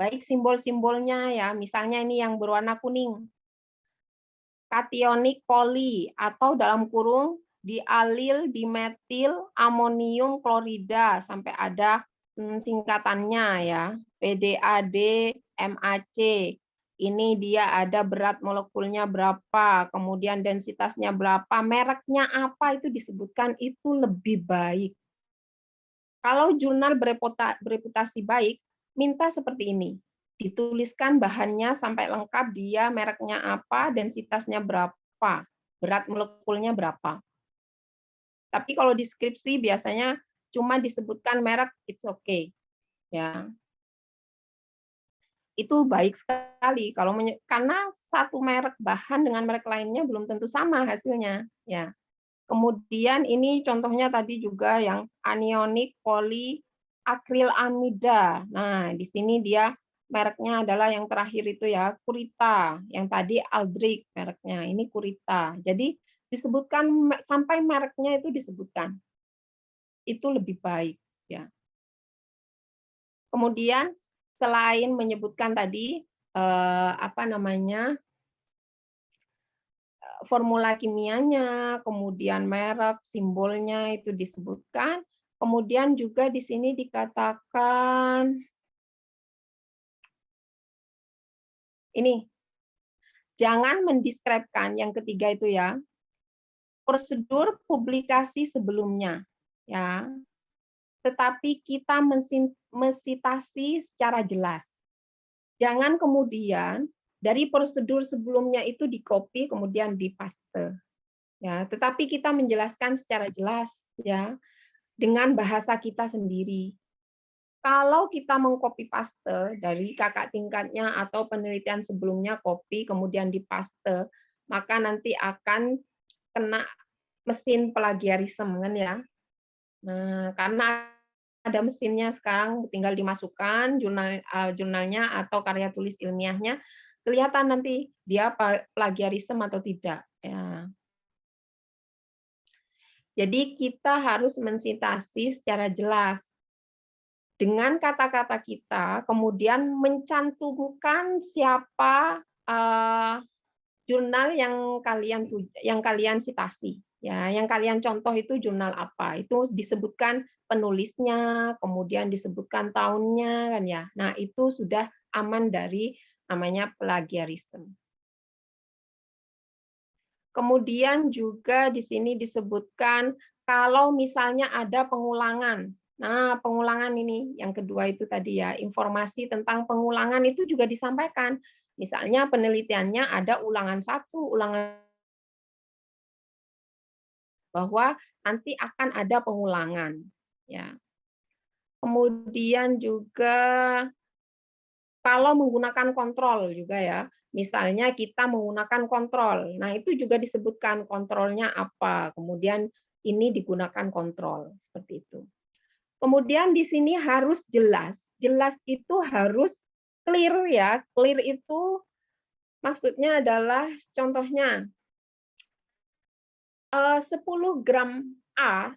baik simbol-simbolnya ya, misalnya ini yang berwarna kuning, kationik poli atau dalam kurung dialil dimetil amonium klorida sampai ada singkatannya ya, PDAD MAC. Ini dia ada berat molekulnya berapa, kemudian densitasnya berapa, mereknya apa itu disebutkan, itu lebih baik. Kalau jurnal bereputasi baik, minta seperti ini. Dituliskan bahannya sampai lengkap, dia mereknya apa, densitasnya berapa, berat molekulnya berapa. Tapi kalau deskripsi biasanya cuma disebutkan merek, it's okay. Ya. Itu baik sekali kalau karena satu merek bahan dengan merek lainnya belum tentu sama hasilnya, ya. Kemudian ini contohnya tadi juga yang anionic polyakrilamida. Nah, di sini dia mereknya adalah yang terakhir itu ya, Curita. Yang tadi Aldrich mereknya, ini Curita. Jadi disebutkan sampai mereknya itu disebutkan. Itu lebih baik ya. Kemudian selain menyebutkan tadi formula kimianya, kemudian merek, simbolnya itu disebutkan. Kemudian juga di sini dikatakan ini, jangan mendeskripsikan yang ketiga itu ya, prosedur publikasi sebelumnya ya. Tetapi kita mensitasi secara jelas. Jangan kemudian dari prosedur sebelumnya itu di-copy kemudian di-paste. Ya, tetapi kita menjelaskan secara jelas ya dengan bahasa kita sendiri. Kalau kita mengcopy paste dari kakak tingkatnya atau penelitian sebelumnya copy kemudian dipaste, maka nanti akan kena mesin plagiarisme kan ya. Nah, karena ada mesinnya sekarang tinggal dimasukkan jurnalnya atau karya tulis ilmiahnya, kelihatan nanti dia plagiarisme atau tidak ya. Jadi kita harus mensitasi secara jelas dengan kata-kata kita, kemudian mencantumkan siapa jurnal yang kalian citasi, ya, yang kalian contoh itu jurnal apa, itu disebutkan penulisnya, kemudian disebutkan tahunnya, kan ya. Nah itu sudah aman dari namanya plagiarisme. Kemudian juga di sini disebutkan kalau misalnya ada pengulangan. Nah, pengulangan ini yang kedua itu tadi ya, informasi tentang pengulangan itu juga disampaikan. Misalnya penelitiannya ada ulangan 1, ulangan bahwa nanti akan ada pengulangan ya. Kemudian juga kalau menggunakan kontrol juga ya. Misalnya kita menggunakan kontrol. Nah, itu juga disebutkan kontrolnya apa. Kemudian ini digunakan kontrol seperti itu. Kemudian di sini harus jelas. Jelas itu harus clear ya. Clear itu maksudnya adalah contohnya 10 gram A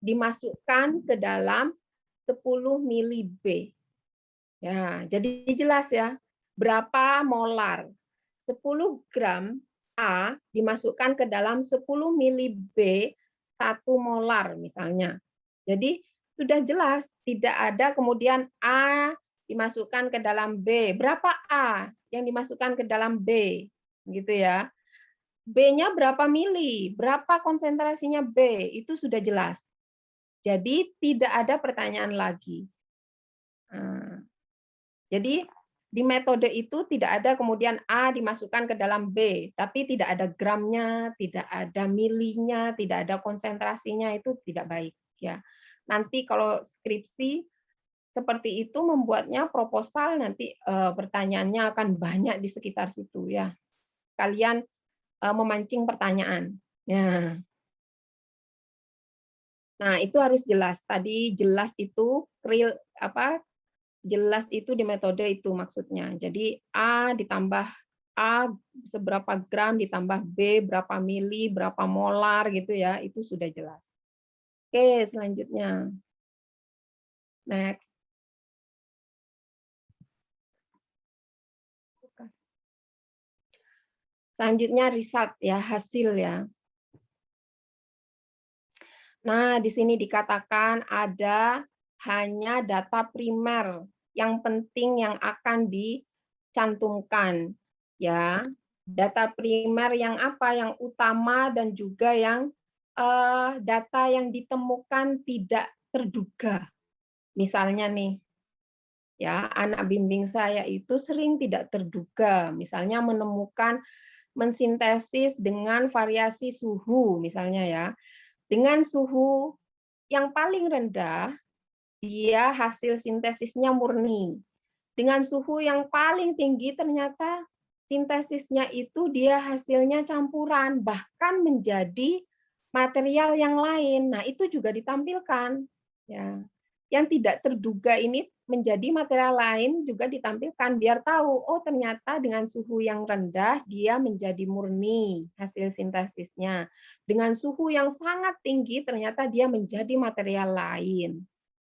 dimasukkan ke dalam 10 mili B. Ya, jadi jelas ya. Berapa molar? 10 gram A dimasukkan ke dalam 10 mili B 1 molar misalnya. Jadi sudah jelas, tidak ada kemudian A dimasukkan ke dalam B. Berapa A yang dimasukkan ke dalam B? Gitu ya. B-nya berapa mili? Berapa konsentrasinya B? Itu sudah jelas. Jadi tidak ada pertanyaan lagi. Nah, jadi di metode itu tidak ada kemudian A dimasukkan ke dalam B, tapi tidak ada gramnya, tidak ada milinya, tidak ada konsentrasinya, itu tidak baik ya. Nanti kalau skripsi seperti itu membuatnya proposal nanti pertanyaannya akan banyak di sekitar situ ya. Kalian memancing pertanyaan. Ya. Nah, itu harus jelas. Tadi jelas itu real apa? Jelas itu di metode itu maksudnya. Jadi A ditambah A seberapa gram ditambah B berapa mili, berapa molar gitu ya, itu sudah jelas. Oke, selanjutnya. Next. Selanjutnya riset ya, hasil ya. Nah, di sini dikatakan ada hanya data primer yang penting yang akan dicantumkan ya. Data primer yang apa? Yang utama dan juga yang data yang ditemukan tidak terduga. Misalnya nih, ya anak bimbing saya itu sering tidak terduga, misalnya menemukan mensintesis dengan variasi suhu misalnya ya. Dengan suhu yang paling rendah, dia hasil sintesisnya murni. Dengan suhu yang paling tinggi, ternyata sintesisnya itu dia hasilnya campuran, bahkan menjadi material yang lain. Nah, itu juga ditampilkan. Ya. Yang tidak terduga ini menjadi material lain juga ditampilkan, biar tahu, oh ternyata dengan suhu yang rendah, dia menjadi murni hasil sintesisnya. Dengan suhu yang sangat tinggi, ternyata dia menjadi material lain.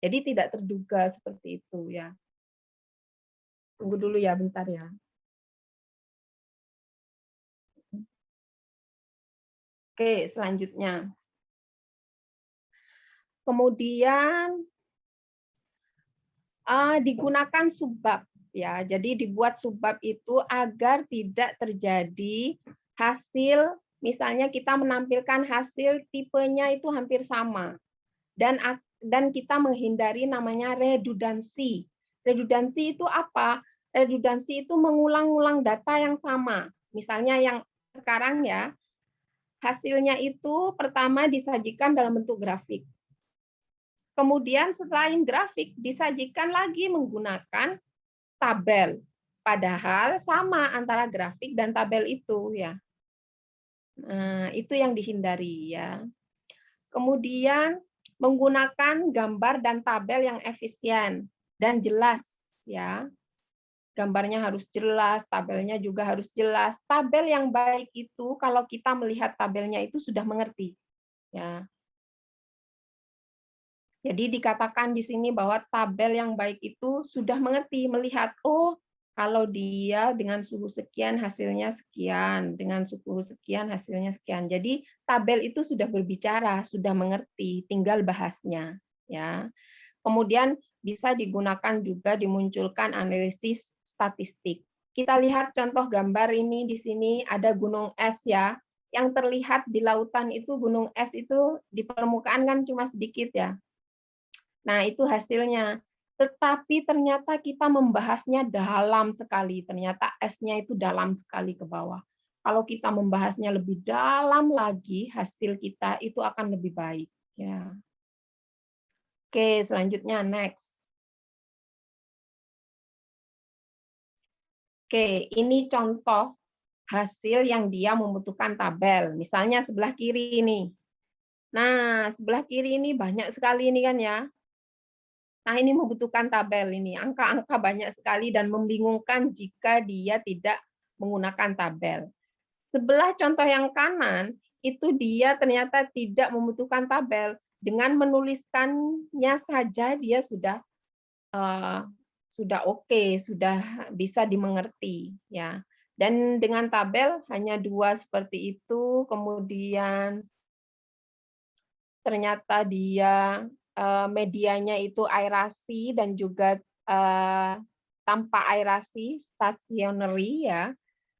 Jadi tidak terduga seperti itu ya. Tunggu dulu ya, bentar ya. Oke, selanjutnya. Kemudian digunakan subbab ya. Jadi dibuat subbab itu agar tidak terjadi hasil, misalnya kita menampilkan hasil tipenya itu hampir sama, dan kita menghindari namanya redundansi. Redundansi itu apa? Redundansi itu mengulang-ulang data yang sama. Misalnya yang sekarang ya, hasilnya itu pertama disajikan dalam bentuk grafik. Kemudian selain grafik disajikan lagi menggunakan tabel. Padahal sama antara grafik dan tabel itu ya. Nah, itu yang dihindari ya. Kemudian menggunakan gambar dan tabel yang efisien dan jelas ya. Gambarnya harus jelas, tabelnya juga harus jelas. Tabel yang baik itu kalau kita melihat tabelnya itu sudah mengerti ya. Jadi dikatakan di sini bahwa tabel yang baik itu sudah mengerti, melihat, oh kalau dia dengan suhu sekian hasilnya sekian, dengan suhu sekian hasilnya sekian. Jadi tabel itu sudah berbicara, sudah mengerti, tinggal bahasnya. Ya. Kemudian bisa digunakan juga dimunculkan analisis statistik. Kita lihat contoh gambar ini di sini ada gunung es ya. Yang terlihat di lautan itu gunung es itu di permukaan kan cuma sedikit ya. Nah, itu hasilnya. Tetapi ternyata kita membahasnya dalam sekali. Ternyata esnya itu dalam sekali ke bawah. Kalau kita membahasnya lebih dalam lagi, hasil kita itu akan lebih baik. Ya. Oke, selanjutnya next. Oke, ini contoh hasil yang dia membutuhkan tabel. Misalnya sebelah kiri ini. Nah, sebelah kiri ini banyak sekali ini kan ya. Nah, ini membutuhkan tabel ini. Angka-angka banyak sekali dan membingungkan jika dia tidak menggunakan tabel. Sebelah contoh yang kanan, itu dia ternyata tidak membutuhkan tabel. Dengan menuliskannya saja dia sudah oke, sudah bisa dimengerti ya. Dan dengan tabel hanya 2 seperti itu, kemudian ternyata dia medianya itu aerasi dan juga tanpa aerasi stationary ya.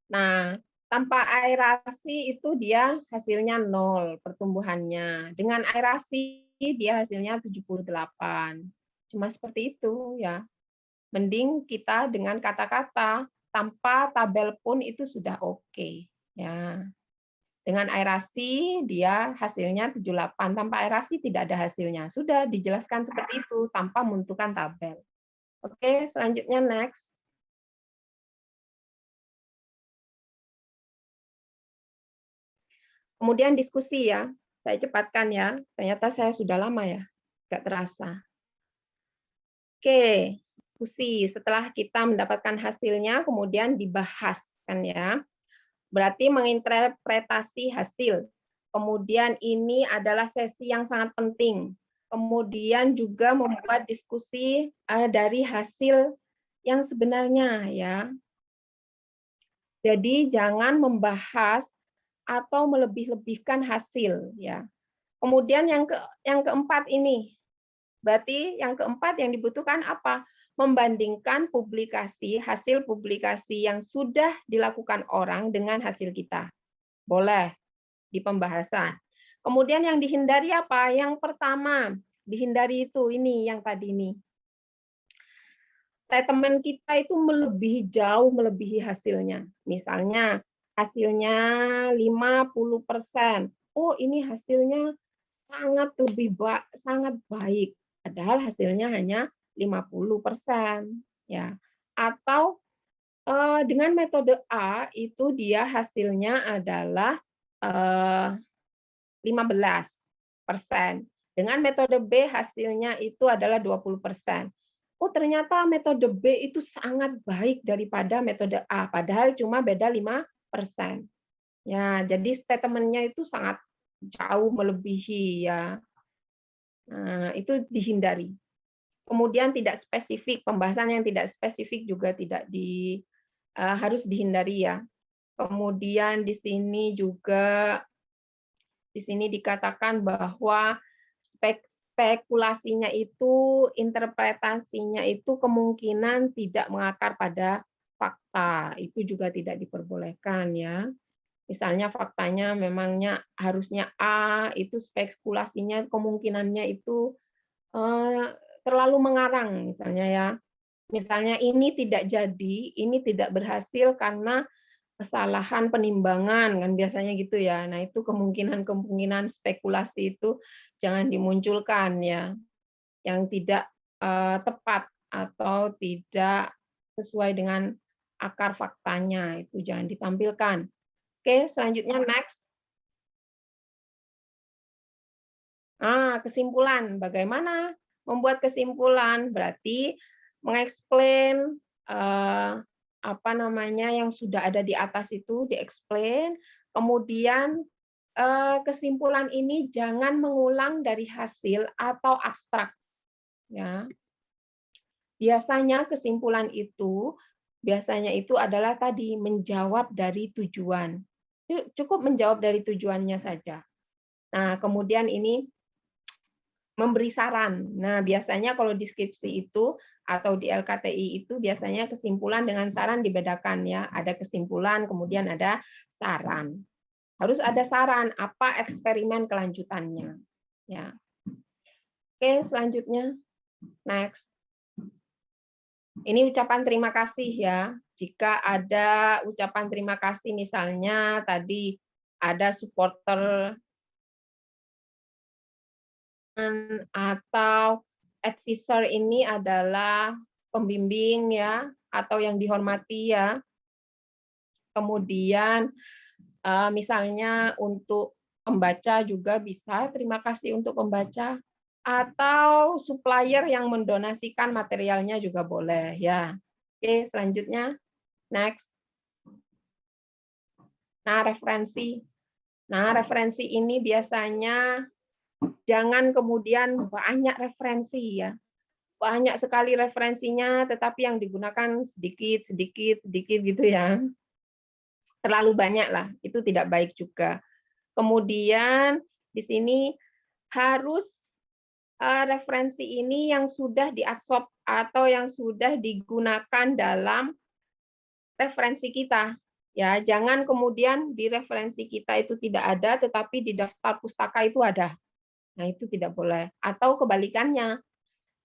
Nah, tanpa aerasi itu dia hasilnya 0 pertumbuhannya. Dengan aerasi dia hasilnya 78. Cuma seperti itu ya. Mending kita dengan kata-kata, tanpa tabel pun itu sudah oke ya. Dengan aerasi dia hasilnya 78, tanpa aerasi tidak ada hasilnya. Sudah dijelaskan seperti itu tanpa membutuhkan tabel. Oke, selanjutnya next. Kemudian diskusi ya. Saya cepatkan ya. Ternyata saya sudah lama ya. Nggak terasa. Oke, diskusi. Setelah kita mendapatkan hasilnya, kemudian dibahas kan ya. Berarti menginterpretasi hasil. Kemudian ini adalah sesi yang sangat penting. Kemudian juga membuat diskusi dari hasil yang sebenarnya ya. Jadi jangan membahas atau melebih-lebihkan hasil ya. Kemudian yang keempat ini. Berarti yang keempat yang dibutuhkan apa? Membandingkan publikasi, hasil publikasi yang sudah dilakukan orang dengan hasil kita. Boleh di pembahasan. Kemudian yang dihindari apa? Yang pertama, dihindari itu ini yang tadi ini. Statement kita itu jauh melebihi hasilnya. Misalnya hasilnya 50%. Oh, ini hasilnya sangat baik. Padahal hasilnya hanya 50%. Ya. Atau dengan metode A itu dia hasilnya adalah 15%. Dengan metode B hasilnya itu adalah 20%. Oh, ternyata metode B itu sangat baik daripada metode A, padahal cuma beda 5%. Ya, jadi statement-nya itu sangat jauh melebihi ya. Nah, itu dihindari. Kemudian tidak spesifik, pembahasan yang tidak spesifik juga harus dihindari ya. Kemudian di sini juga Di sini dikatakan bahwa spekulasinya itu, interpretasinya itu kemungkinan tidak mengakar pada fakta. Itu juga tidak diperbolehkan ya. Misalnya faktanya memangnya harusnya A, itu spekulasinya kemungkinannya itu terlalu mengarang misalnya ya. Misalnya ini tidak jadi, ini tidak berhasil karena kesalahan penimbangan kan biasanya gitu ya. Nah, itu kemungkinan-kemungkinan spekulasi itu jangan dimunculkan ya, yang tidak tepat atau tidak sesuai dengan akar faktanya, itu jangan ditampilkan. Oke, selanjutnya next. Kesimpulan. Bagaimana membuat kesimpulan? Berarti mengeksplain apa namanya yang sudah ada di atas itu diexplain, kemudian kesimpulan ini jangan mengulang dari hasil atau abstrak ya. Biasanya kesimpulan itu adalah tadi menjawab dari tujuan. Cukup menjawab dari tujuannya saja. Nah, kemudian ini memberi saran. Nah, biasanya kalau di skripsi itu atau di LKTI itu biasanya kesimpulan dengan saran dibedakan ya. Ada kesimpulan, kemudian ada saran. Harus ada saran apa eksperimen kelanjutannya. Ya. Oke, selanjutnya. Next. Ini ucapan terima kasih ya. Jika ada ucapan terima kasih misalnya tadi ada supporter atau advisor ini adalah pembimbing ya atau yang dihormati ya. Kemudian misalnya untuk pembaca juga bisa terima kasih untuk pembaca atau supplier yang mendonasikan materialnya juga boleh ya. Oke, selanjutnya next. Nah, referensi. Nah, referensi ini biasanya jangan kemudian banyak referensi ya. Banyak sekali referensinya, tetapi yang digunakan sedikit, sedikit, sedikit gitu ya. Terlalu banyak lah, itu tidak baik juga. Kemudian di sini harus referensi ini yang sudah diabsorb atau yang sudah digunakan dalam referensi kita. Ya, jangan kemudian di referensi kita itu tidak ada, tetapi di daftar pustaka itu ada. Nah, itu tidak boleh. Atau kebalikannya,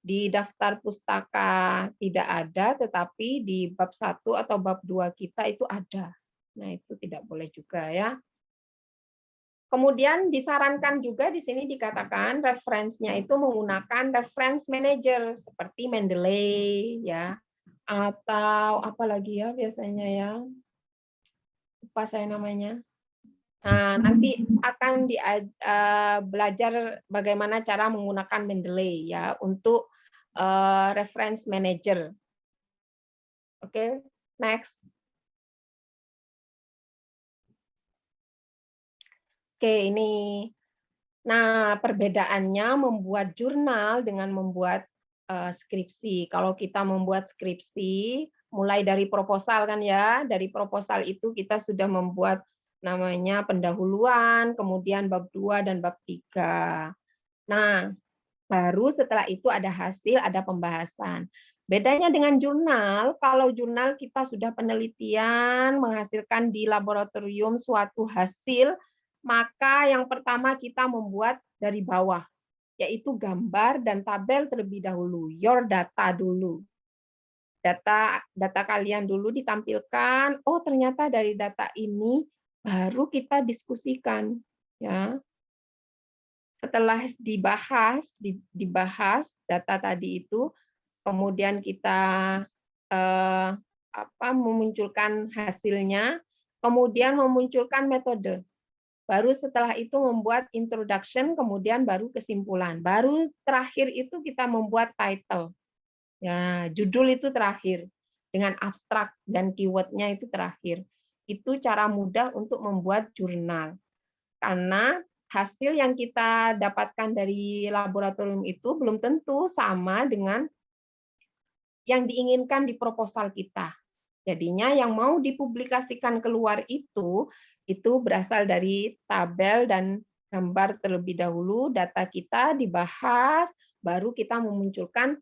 di daftar pustaka tidak ada, tetapi di bab 1 atau bab 2 kita itu ada. Nah, itu tidak boleh juga ya. Kemudian disarankan juga di sini dikatakan referensinya itu menggunakan reference manager seperti Mendeley ya atau apa lagi ya biasanya ya. Lupa saya namanya. Nah, nanti akan belajar bagaimana cara menggunakan Mendeley ya untuk reference manager. Oke, next. Oke, ini. Nah, perbedaannya membuat jurnal dengan membuat skripsi. Kalau kita membuat skripsi, mulai dari proposal kan ya, dari proposal itu kita sudah membuat namanya pendahuluan, kemudian bab 2 dan bab 3. Nah, baru setelah itu ada hasil, ada pembahasan. Bedanya dengan jurnal, kalau jurnal kita sudah penelitian, menghasilkan di laboratorium suatu hasil, maka yang pertama kita membuat dari bawah, yaitu gambar dan tabel terlebih dahulu, your data dulu. Data kalian dulu ditampilkan, oh ternyata dari data ini baru kita diskusikan. Ya. Setelah dibahas data tadi itu, kemudian kita memunculkan hasilnya, kemudian memunculkan metode. Baru setelah itu membuat introduction, kemudian baru kesimpulan. Baru terakhir itu kita membuat title. Ya, judul itu terakhir. Dengan abstrak dan keyword-nya itu terakhir. Itu cara mudah untuk membuat jurnal. Karena hasil yang kita dapatkan dari laboratorium itu belum tentu sama dengan yang diinginkan di proposal kita. Jadinya yang mau dipublikasikan keluar itu berasal dari tabel dan gambar terlebih dahulu, data kita dibahas, baru kita memunculkan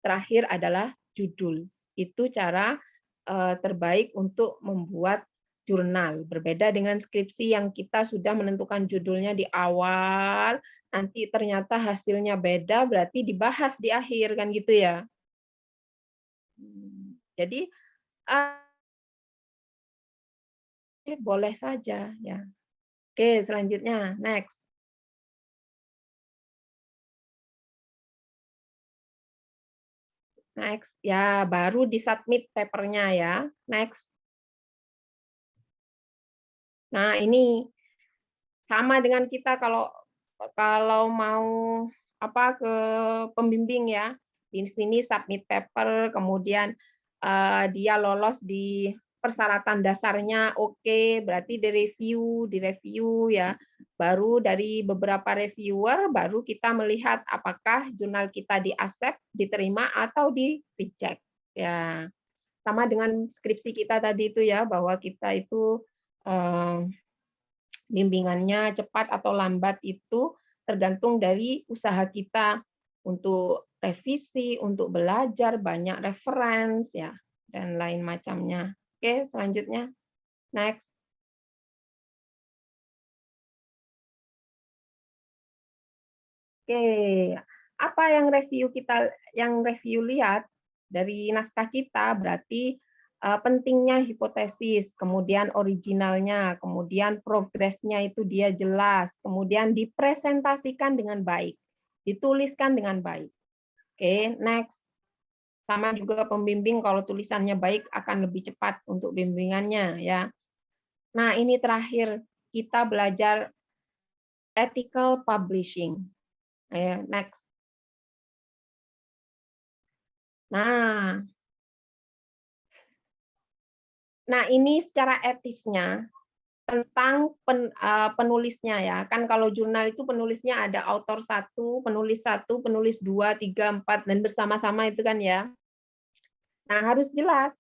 terakhir adalah judul. Itu cara terbaik untuk membuat jurnal. Berbeda dengan skripsi yang kita sudah menentukan judulnya di awal, nanti ternyata hasilnya beda, berarti dibahas di akhir, kan gitu ya. Jadi boleh saja ya. Oke, selanjutnya next. Next ya, baru di-submit papernya ya. Next. Nah, ini sama dengan kita kalau mau ke pembimbing ya. Di sini submit paper, kemudian dia lolos di persyaratan dasarnya oke, berarti direview ya. Baru dari beberapa reviewer baru kita melihat apakah jurnal kita di-accept, diterima atau di-reject. Ya. Sama dengan skripsi kita tadi itu ya, bahwa kita itu bimbingannya cepat atau lambat itu tergantung dari usaha kita untuk revisi, untuk belajar, banyak reference ya, dan lain macamnya. Oke, selanjutnya. Next. Oke, apa yang review lihat dari naskah kita berarti pentingnya hipotesis, kemudian originalnya, kemudian progresnya itu dia jelas, kemudian dipresentasikan dengan baik, dituliskan dengan baik. Oke, next. Sama juga pembimbing kalau tulisannya baik akan lebih cepat untuk bimbingannya ya. Nah, ini terakhir kita belajar ethical publishing. Next. Nah, ini secara etisnya tentang penulisnya ya. Kan kalau jurnal itu penulisnya ada autor satu, penulis 2, 3, 4 dan bersama-sama itu kan ya. Nah, harus jelas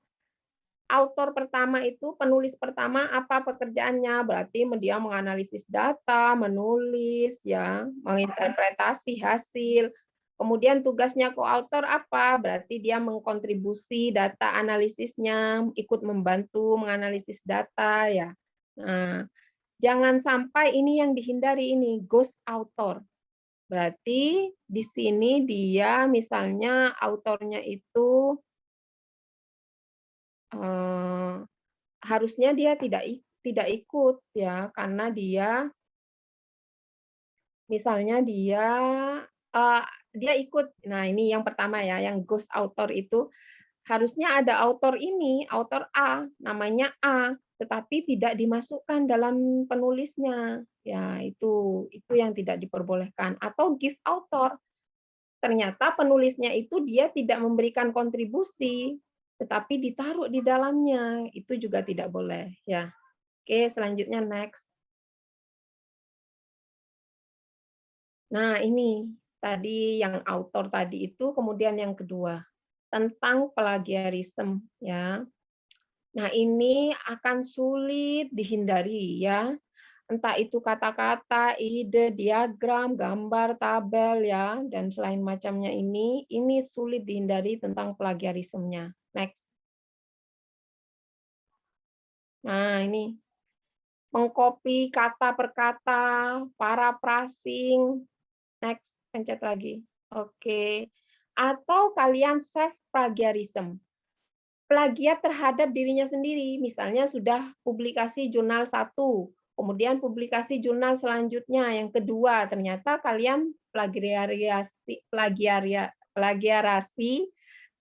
autor pertama itu, penulis pertama apa pekerjaannya? Berarti dia menganalisis data, menulis ya, menginterpretasi hasil. Kemudian tugasnya co-author apa? Berarti dia mengkontribusi data analisisnya, ikut membantu menganalisis data ya. Nah, jangan sampai ini yang dihindari ini, ghost author. Berarti di sini dia misalnya autornya itu harusnya dia tidak ikut ya, karena dia misalnya dia ikut. Nah, ini yang pertama ya, yang ghost author itu harusnya ada author ini, author A, namanya A, tetapi tidak dimasukkan dalam penulisnya. Ya, itu yang tidak diperbolehkan. Atau give author. Ternyata penulisnya itu dia tidak memberikan kontribusi, tetapi ditaruh di dalamnya. Itu juga tidak boleh ya. Oke, selanjutnya next. Nah, ini tadi yang autor tadi itu, kemudian yang kedua tentang plagiarisme ya. Nah, ini akan sulit dihindari ya. Entah itu kata-kata, ide, diagram, gambar, tabel ya, dan selain macamnya ini sulit dihindari tentang plagiarismenya. Next. Nah, ini mengcopy kata per kata, paraphrasing. Next, pencet lagi. Oke. Atau kalian self plagiarism. Plagiat terhadap dirinya sendiri, misalnya sudah publikasi jurnal 1, kemudian publikasi jurnal selanjutnya yang kedua, ternyata kalian plagiarasi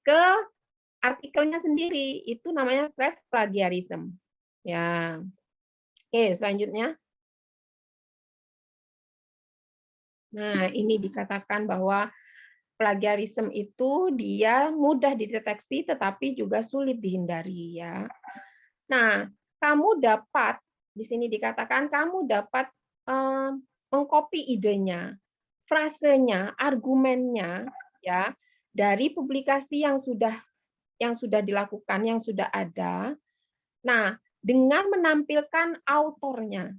ke artikelnya sendiri, itu namanya self plagiarism. Ya. Oke, selanjutnya. Nah, ini dikatakan bahwa plagiarisme itu dia mudah dideteksi tetapi juga sulit dihindari ya. Nah, kamu dapat di sini dikatakan kamu dapat mengcopy idenya, frasenya, argumennya ya dari publikasi yang sudah dilakukan, yang sudah ada. Nah, dengan menampilkan autornya.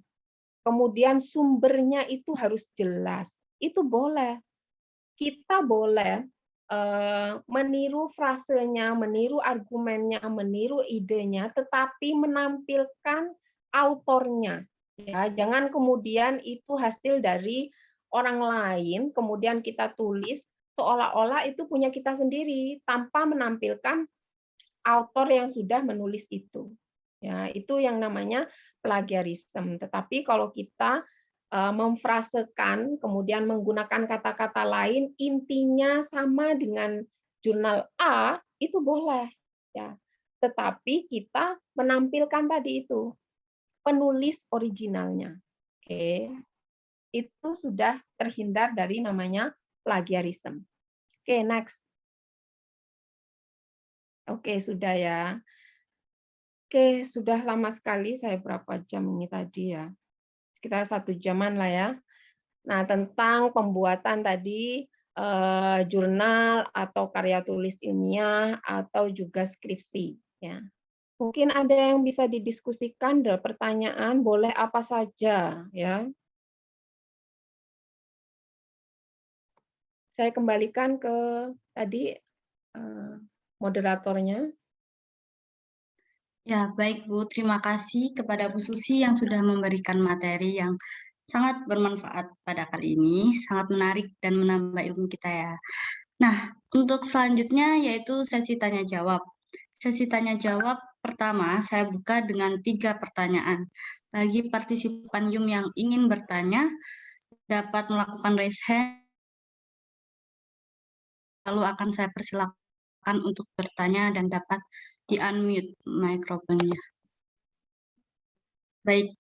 kemudian sumbernya itu harus jelas. Itu boleh. Kita boleh meniru frasenya, meniru argumennya, meniru idenya, tetapi menampilkan autornya. Ya, jangan kemudian itu hasil dari orang lain, kemudian kita tulis seolah-olah itu punya kita sendiri tanpa menampilkan autor yang sudah menulis itu. Ya, itu yang namanya plagiarisme. Tetapi kalau kita memfrasekan, kemudian menggunakan kata-kata lain, intinya sama dengan jurnal A, itu boleh. Ya. Tetapi kita menampilkan tadi itu, penulis originalnya. Oke. Itu sudah terhindar dari namanya plagiarisme. Oke, next. Oke, sudah ya. Oke, sudah lama sekali, saya berapa jam ini tadi ya? Sekitar 1 jaman lah ya. Nah, tentang pembuatan tadi jurnal atau karya tulis ilmiah atau juga skripsi. Ya. Mungkin ada yang bisa didiskusikan, ada pertanyaan, boleh apa saja ya. Saya kembalikan ke tadi moderatornya. Ya, baik Bu. Terima kasih kepada Bu Susi yang sudah memberikan materi yang sangat bermanfaat pada kali ini, sangat menarik dan menambah ilmu kita ya. Nah, untuk selanjutnya yaitu sesi tanya jawab. Sesi tanya jawab pertama saya buka dengan 3 pertanyaan. Bagi partisipan Zoom yang ingin bertanya, dapat melakukan raise hand, lalu akan saya persilakan untuk bertanya dan dapat di-unmute mikrofonnya. Baik,